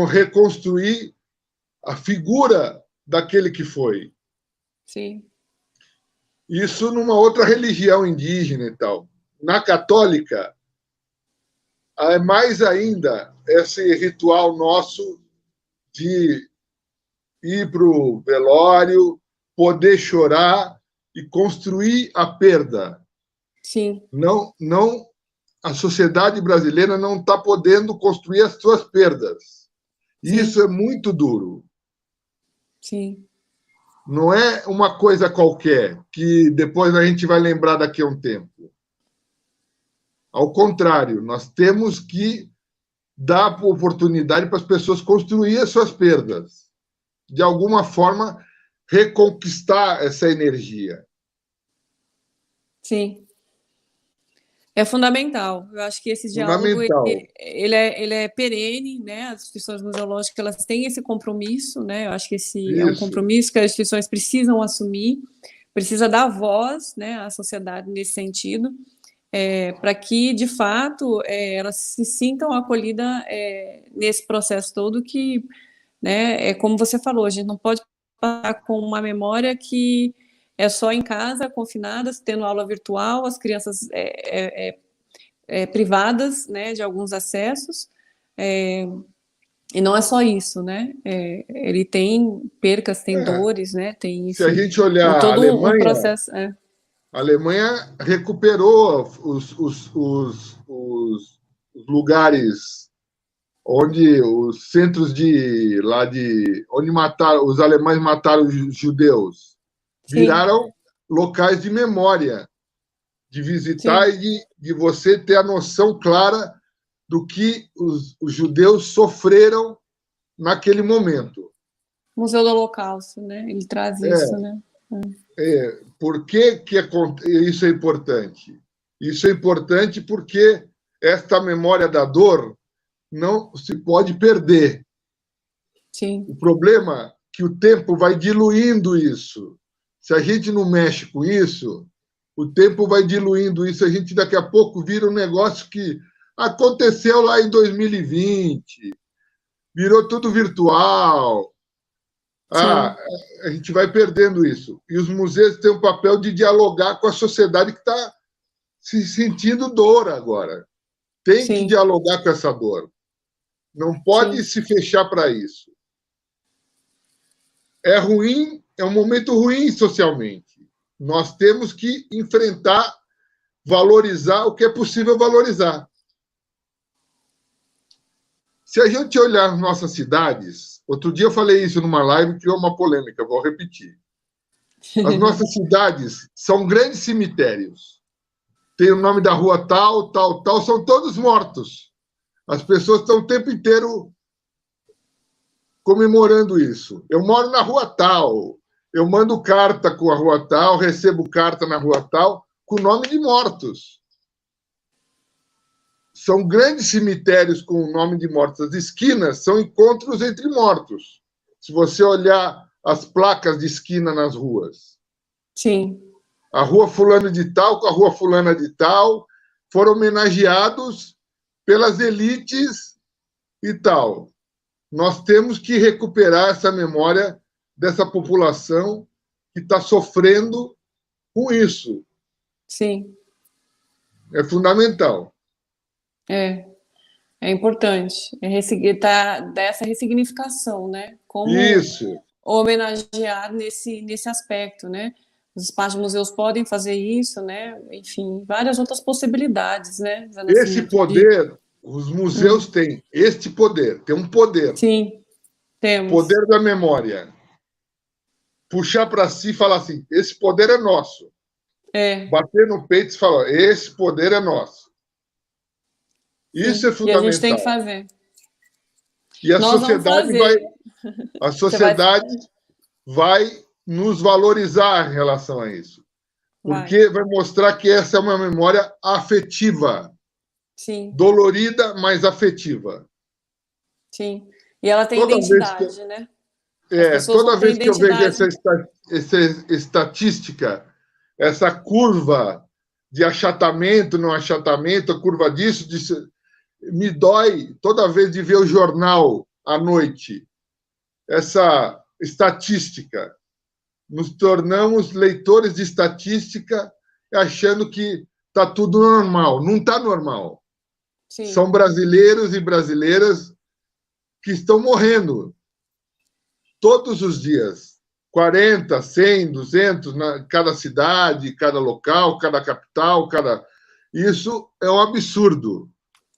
reconstruir a figura daquele que foi. Sim. Isso numa outra religião indígena e tal. Na católica, é mais ainda esse ritual nosso de ir para o velório, poder chorar e construir a perda. Sim. Não, a sociedade brasileira não está podendo construir as suas perdas. Sim. Isso é muito duro. Sim. Não é uma coisa qualquer que depois a gente vai lembrar daqui a um tempo. Ao contrário, nós temos que dar oportunidade para as pessoas construir as suas perdas. De alguma forma, reconquistar essa energia. Sim. É fundamental. Eu acho que esse diálogo ele é perene, né? As instituições museológicas elas têm esse compromisso, né? Eu acho que esse é um compromisso que as instituições precisam assumir, precisa dar voz, né, à sociedade nesse sentido, para que de fato elas se sintam acolhidas nesse processo todo que, né? É como você falou, a gente não pode passar com uma memória que é só em casa, confinadas, tendo aula virtual, as crianças privadas, né, de alguns acessos, e não é só isso, né? Ele tem percas, tem dores, né? Tem, enfim, se a gente olhar todo a Alemanha, um processo. A Alemanha recuperou os lugares onde os centros onde mataram os alemães mataram os judeus, viraram Sim. locais de memória, de visitar Sim. e de você ter a noção clara do que os judeus sofreram naquele momento. Museu do Holocausto, né? Ele traz isso, né? Por que isso é importante? Isso é importante porque esta memória da dor não se pode perder. Sim. O problema é que o tempo vai diluindo isso. Se a gente não mexe com isso, o tempo vai diluindo isso. A gente daqui a pouco vira um negócio que aconteceu lá em 2020, virou tudo virtual. A gente vai perdendo isso. E os museus têm o papel de dialogar com a sociedade que está se sentindo dor agora. Tem que dialogar com essa dor. Não pode se fechar para isso. É ruim, é um momento ruim socialmente. Nós temos que enfrentar, valorizar o que é possível valorizar. Se a gente olhar as nossas cidades, outro dia eu falei isso numa live, criou uma polêmica, vou repetir. As nossas cidades são grandes cemitérios. Tem o nome da rua tal, tal, tal, são todos mortos. As pessoas estão o tempo inteiro comemorando isso. Eu moro na rua tal, eu mando carta com a rua tal, recebo carta na rua tal, com o nome de mortos. São grandes cemitérios com o nome de mortos. As esquinas são encontros entre mortos. Se você olhar as placas de esquina nas ruas. Sim. A rua fulano de tal com a rua fulana de tal foram homenageados pelas elites e tal. Nós temos que recuperar essa memória dessa população que está sofrendo com isso. Sim. É fundamental. É importante. Dar essa ressignificação, né? Como isso. Homenagear nesse aspecto, né? Os espaços de museus podem fazer isso, né? Enfim, várias outras possibilidades, né? Esse poder, os museus têm este poder, tem um poder. Sim, temos. Poder da memória. Puxar para si e falar assim, esse poder é nosso. Bater no peito e falar, esse poder é nosso. Isso é fundamental. E a gente tem que fazer. E a sociedade vai nos valorizar em relação a isso. Porque vai mostrar que essa é uma memória afetiva. Sim. Dolorida, mas afetiva. Sim. E ela tem identidade, né? Toda vez que eu vejo essa estatística, essa curva de achatamento, não achatamento, a curva disso, me dói toda vez de ver o jornal à noite. Essa estatística nos tornamos leitores de estatística achando que está tudo normal. Não está normal. Sim. São brasileiros e brasileiras que estão morrendo todos os dias. 40, 100, 200, cada cidade, cada local, cada capital, cada... Isso é um absurdo.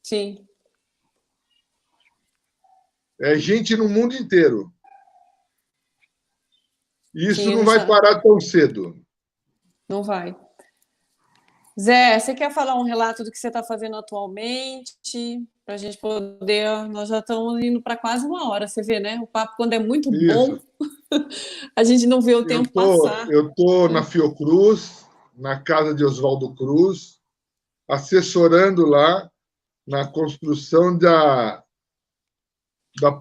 Sim. É gente no mundo inteiro. Isso Sim, não vai parar tão cedo. Não vai. Zé, você quer falar um relato do que você está fazendo atualmente? Para a gente poder. Nós já estamos indo para quase 1 hora, você vê, né? O papo, quando é muito bom, a gente não vê o tempo passar. Eu estou na Fiocruz, na casa de Oswaldo Cruz, assessorando lá na construção da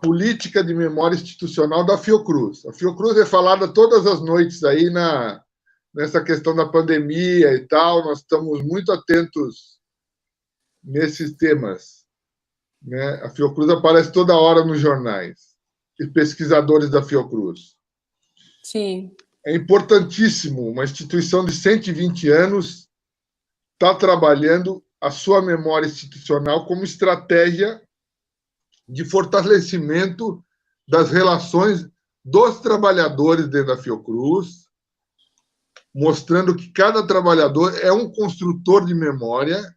política de memória institucional da Fiocruz. A Fiocruz é falada todas as noites aí nessa questão da pandemia e tal. Nós estamos muito atentos nesses temas, né? A Fiocruz aparece toda hora nos jornais, e pesquisadores da Fiocruz. Sim. É importantíssimo uma instituição de 120 anos estar trabalhando a sua memória institucional como estratégia de fortalecimento das relações dos trabalhadores dentro da Fiocruz, mostrando que cada trabalhador é um construtor de memória.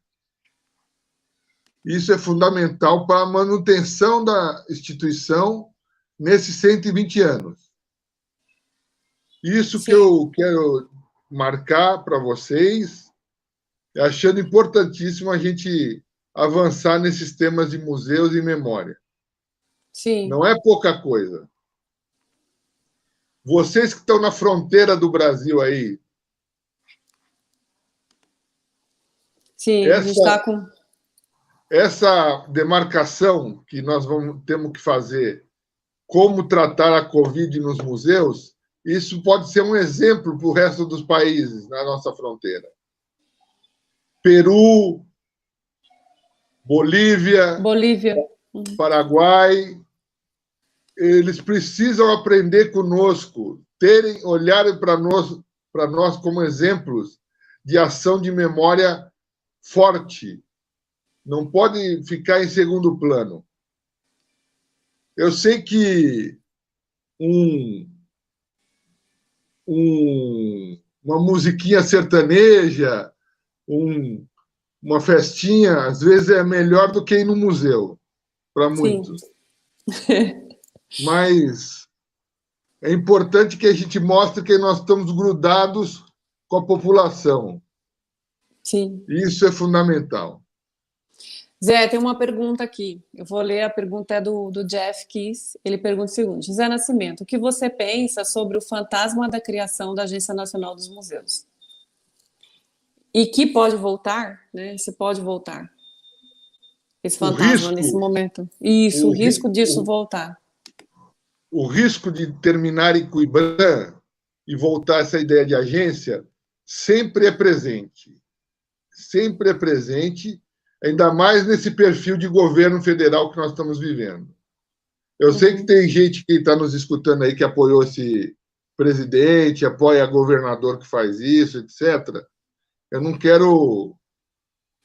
Isso é fundamental para a manutenção da instituição nesses 120 anos. Isso que eu quero marcar para vocês, achando importantíssimo a gente avançar nesses temas de museus e memória. Sim. Não é pouca coisa. Vocês que estão na fronteira do Brasil aí. Sim, a gente está com... Essa demarcação que nós temos que fazer, como tratar a Covid nos museus, isso pode ser um exemplo para o resto dos países na nossa fronteira. Peru, Bolívia, Paraguai, eles precisam aprender conosco, olharem para nós como exemplos de ação de memória forte. Não pode ficar em segundo plano. Eu sei que uma musiquinha sertaneja, uma festinha, às vezes é melhor do que ir no museu, para muitos. Mas é importante que a gente mostre que nós estamos grudados com a população. Sim. Isso é fundamental. Zé, tem uma pergunta aqui. Eu vou ler, a pergunta é do Jeff Kiss. Ele pergunta o seguinte: Zé Nascimento, o que você pensa sobre o fantasma da criação da Agência Nacional dos Museus? E que pode voltar, né? Se pode voltar. Esse fantasma nesse momento. Isso, o risco disso voltar. O risco de terminar em Cuiabá e voltar essa ideia de agência sempre é presente. Sempre é presente, ainda mais nesse perfil de governo federal que nós estamos vivendo. Eu sei que tem gente que está nos escutando aí que apoiou esse presidente, apoia governador que faz isso, etc. Eu não quero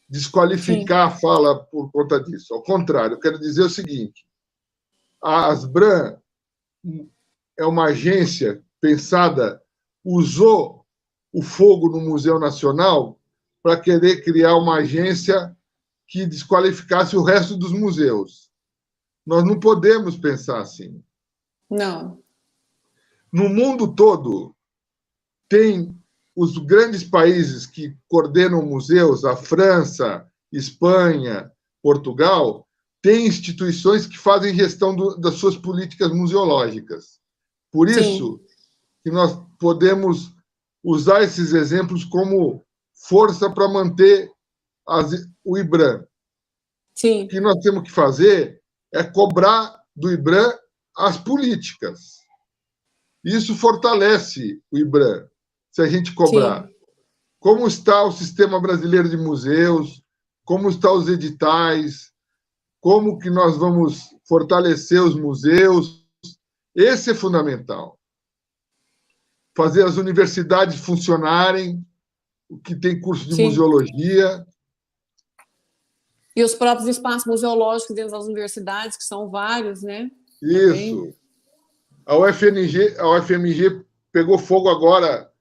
desqualificar a fala por conta disso. Ao contrário, eu quero dizer o seguinte: a Asbram é uma agência pensada, usou o fogo no Museu Nacional para querer criar uma agência que desqualificasse o resto dos museus. Nós não podemos pensar assim. Não. No mundo todo, tem os grandes países que coordenam museus, a França, Espanha, Portugal, têm instituições que fazem gestão das suas políticas museológicas. Por isso que nós podemos usar esses exemplos como força para manter o IBRAM. Sim. O que nós temos que fazer é cobrar do IBRAM as políticas. Isso fortalece o IBRAM, se a gente cobrar. Sim. Como está o Sistema Brasileiro de Museus, como estão os editais, como que nós vamos fortalecer os museus. Esse é fundamental. fazer as universidades funcionarem, o que tem curso de Sim. museologia. E os próprios espaços museológicos dentro das universidades, que são vários, né? Isso. Também. A UFMG pegou fogo agora,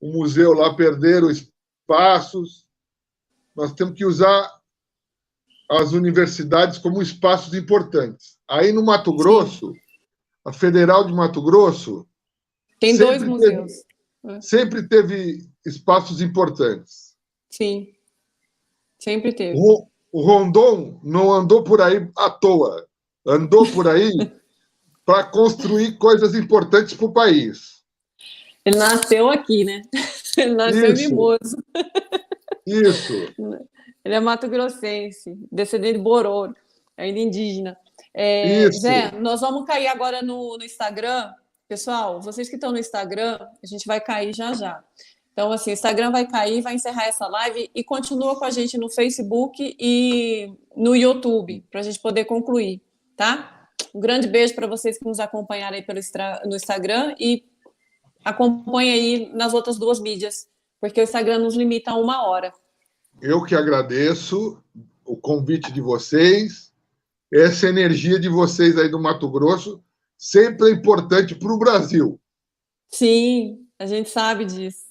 o museu lá, perderam espaços. Nós temos que usar as universidades como espaços importantes. Aí, no Mato Grosso, a Federal de Mato Grosso tem 2 museus. Sempre teve espaços importantes. Sim, sempre teve. O Rondon não andou por aí à toa. Andou por aí para construir coisas importantes para o país. Ele nasceu aqui, né? Ele nasceu em Mimoso. Isso. Ele é mato-grossense, descendente de Bororo, ainda indígena. Isso. Zé, nós vamos cair agora no Instagram. Pessoal, vocês que estão no Instagram, a gente vai cair já já. Então, assim, o Instagram vai cair, vai encerrar essa live e continua com a gente no Facebook e no YouTube, para a gente poder concluir, tá? Um grande beijo para vocês que nos acompanharam aí no Instagram e acompanhem aí nas outras 2 mídias, porque o Instagram nos limita a 1 hora. Eu que agradeço o convite de vocês, essa energia de vocês aí do Mato Grosso, sempre é importante para o Brasil. Sim, a gente sabe disso.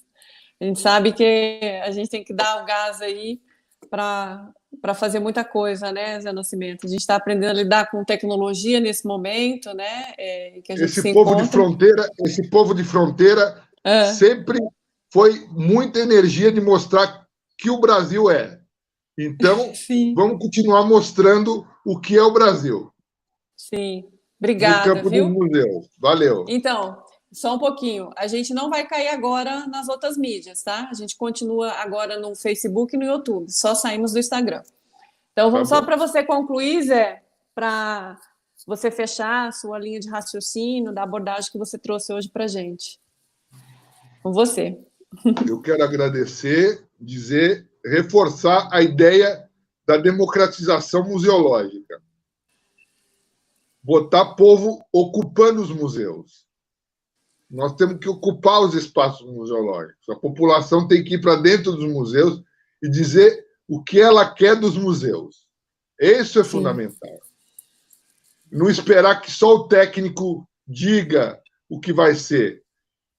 A gente sabe que a gente tem que dar o gás aí para fazer muita coisa, né, Zé Nascimento? A gente está aprendendo a lidar com tecnologia nesse momento, né? Que a gente esse povo de fronteira sempre foi muita energia de mostrar que o Brasil é. Então, Sim. Vamos continuar mostrando o que é o Brasil. Sim. Obrigada, no campo viu? dos museus. Valeu. Então, só um pouquinho. A gente não vai cair agora nas outras mídias, tá? A gente continua agora no Facebook e no YouTube. Só saímos do Instagram. Então, vamos só para você concluir, Zé, para você fechar a sua linha de raciocínio da abordagem que você trouxe hoje para a gente. Com você. Eu quero agradecer, reforçar a ideia da democratização museológica. Botar povo ocupando os museus. Nós temos que ocupar os espaços museológicos. A população tem que ir para dentro dos museus e dizer o que ela quer dos museus. Isso é fundamental. Não esperar que só o técnico diga o que vai ser.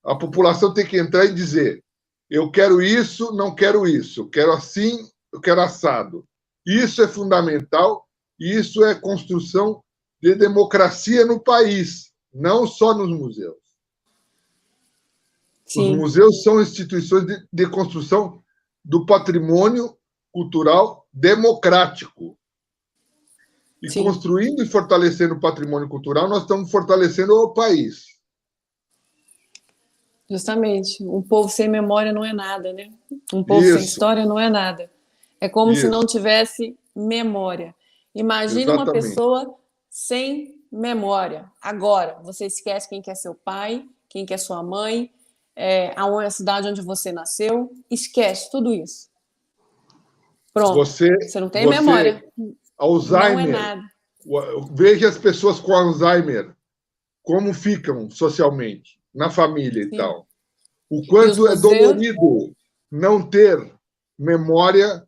A população tem que entrar e dizer: eu quero isso, não quero isso, eu quero assim, eu quero assado. Isso é fundamental e isso é construção de democracia no país, não só nos museus. Sim. Os museus são instituições de construção do patrimônio cultural democrático. E Sim. Construindo e fortalecendo o patrimônio cultural, nós estamos fortalecendo o país. Justamente. Um povo sem memória não é nada, né? Um povo sem história não é nada. É como se não tivesse memória. Imagina uma pessoa sem memória. Agora, você esquece quem que é seu pai, quem que é sua mãe, a cidade onde você nasceu, esquece tudo isso. Pronto. Você não tem memória. Alzheimer. Não é nada. Veja as pessoas com Alzheimer, como ficam socialmente, na família e tal. O quanto é dolorido não ter memória,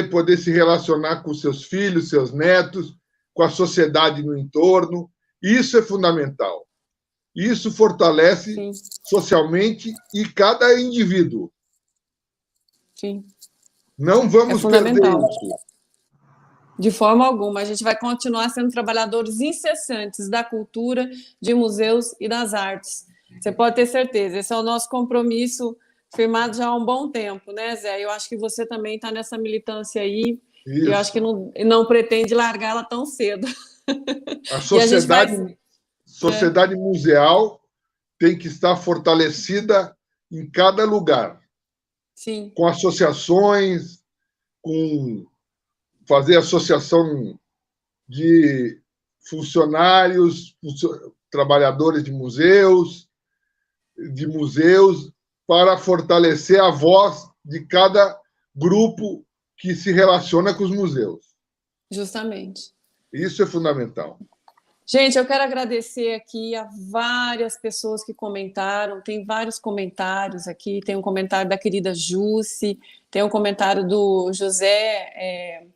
poder se relacionar com seus filhos, seus netos, com a sociedade no entorno. Isso é fundamental. Isso fortalece socialmente e cada indivíduo. Sim. Não vamos perder isso. De forma alguma. A gente vai continuar sendo trabalhadores incessantes da cultura, de museus e das artes. Você pode ter certeza. Esse é o nosso compromisso firmado já há um bom tempo, né, Zé? Eu acho que você também está nessa militância aí. Isso. Eu acho que não pretende largá-la tão cedo. A sociedade museal tem que estar fortalecida em cada lugar. Sim. Com associações, fazer associação de funcionários, trabalhadores de museus, para fortalecer a voz de cada grupo que se relaciona com os museus. Justamente. Isso é fundamental. Gente, eu quero agradecer aqui a várias pessoas que comentaram, tem vários comentários aqui, tem um comentário da querida Jusce, tem um comentário do José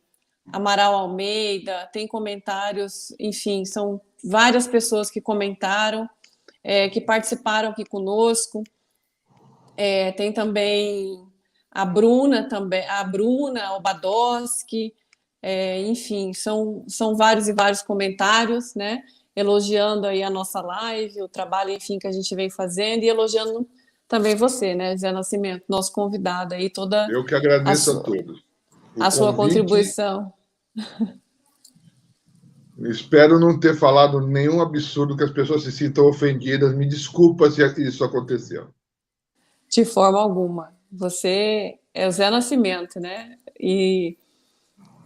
Amaral Almeida, tem comentários, enfim, são várias pessoas que comentaram, que participaram aqui conosco. Tem também a Bruna, Obadowski, enfim, são vários e vários comentários, né? Elogiando aí a nossa live, o trabalho, enfim, que a gente vem fazendo, e elogiando também você, né, Zé Nascimento, nosso convidado aí, toda Eu que agradeço a todos. A sua contribuição. Espero não ter falado nenhum absurdo que as pessoas se sintam ofendidas. Me desculpa se isso aconteceu. De forma alguma. Você é o Zé Nascimento, né? E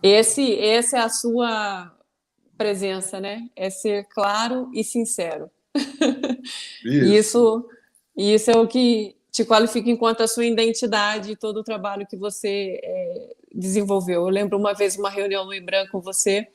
essa é a sua presença, né? É ser claro e sincero. Isso. Isso é o que te qualifica enquanto a sua identidade e todo o trabalho que você desenvolveu. Eu lembro uma vez uma reunião no IBRAM com você,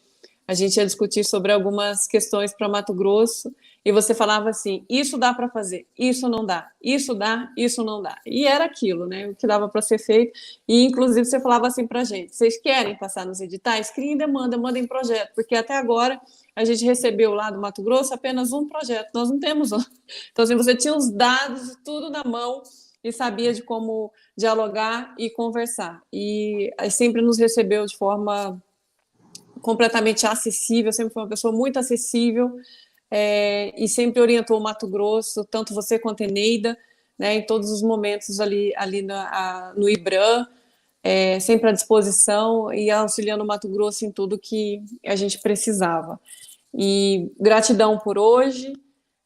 a gente ia discutir sobre algumas questões para Mato Grosso, e você falava assim, isso dá para fazer, isso não dá, isso dá, isso não dá. E era aquilo, né, o que dava para ser feito, e inclusive você falava assim para a gente, vocês querem passar nos editais? Criem demanda, mandem projeto, porque até agora a gente recebeu lá do Mato Grosso apenas um projeto, nós não temos outro. Então, assim, você tinha os dados, tudo na mão, e sabia de como dialogar e conversar. E sempre nos recebeu de forma completamente acessível, sempre foi uma pessoa muito acessível, e sempre orientou o Mato Grosso, tanto você quanto a Eneida, né, em todos os momentos ali no IBRAM, sempre à disposição e auxiliando o Mato Grosso em tudo que a gente precisava. E gratidão por hoje,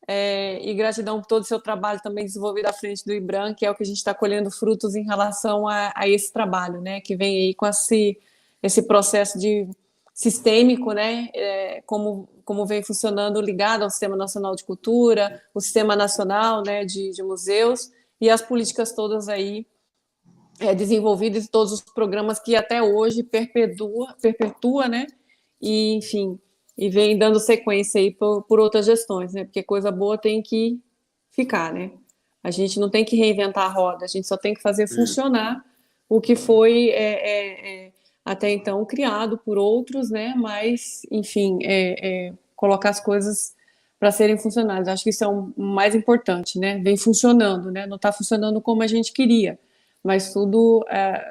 e gratidão por todo o seu trabalho também desenvolvido à frente do IBRAM, que é o que a gente está colhendo frutos em relação a esse trabalho, né, que vem aí com esse processo de sistêmico, né, como vem funcionando ligado ao Sistema Nacional de Cultura, o Sistema Nacional, né, de Museus, e as políticas todas aí desenvolvidas e todos os programas que até hoje perpetua, né, e, enfim, e vem dando sequência aí por outras gestões, né, porque coisa boa tem que ficar, né, a gente não tem que reinventar a roda, a gente só tem que fazer funcionar o que foi até então criado por outros, né? Mas, enfim, colocar as coisas para serem funcionais. Acho que isso é o mais importante, né? Vem funcionando, né? Não está funcionando como a gente queria, mas tudo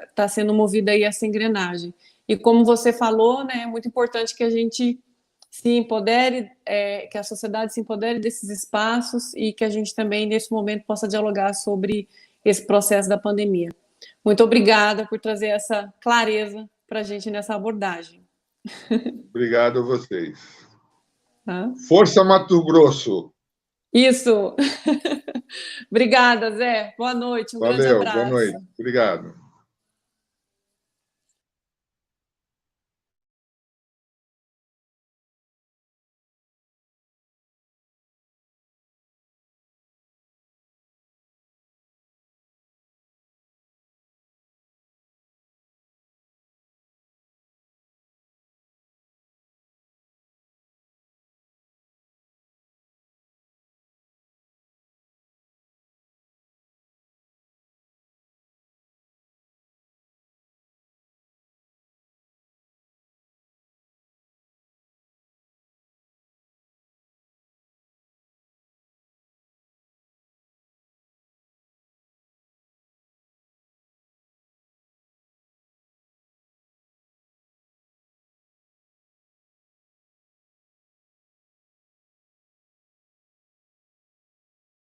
está sendo movido aí essa engrenagem. E como você falou, né? É muito importante que a gente se empodere, que a sociedade se empodere desses espaços e que a gente também, nesse momento, possa dialogar sobre esse processo da pandemia. Muito obrigada por trazer essa clareza para a gente nessa abordagem. Obrigado a vocês. Força Mato Grosso! Isso! Obrigada, Zé. Boa noite, um grande abraço. Boa noite. Obrigado.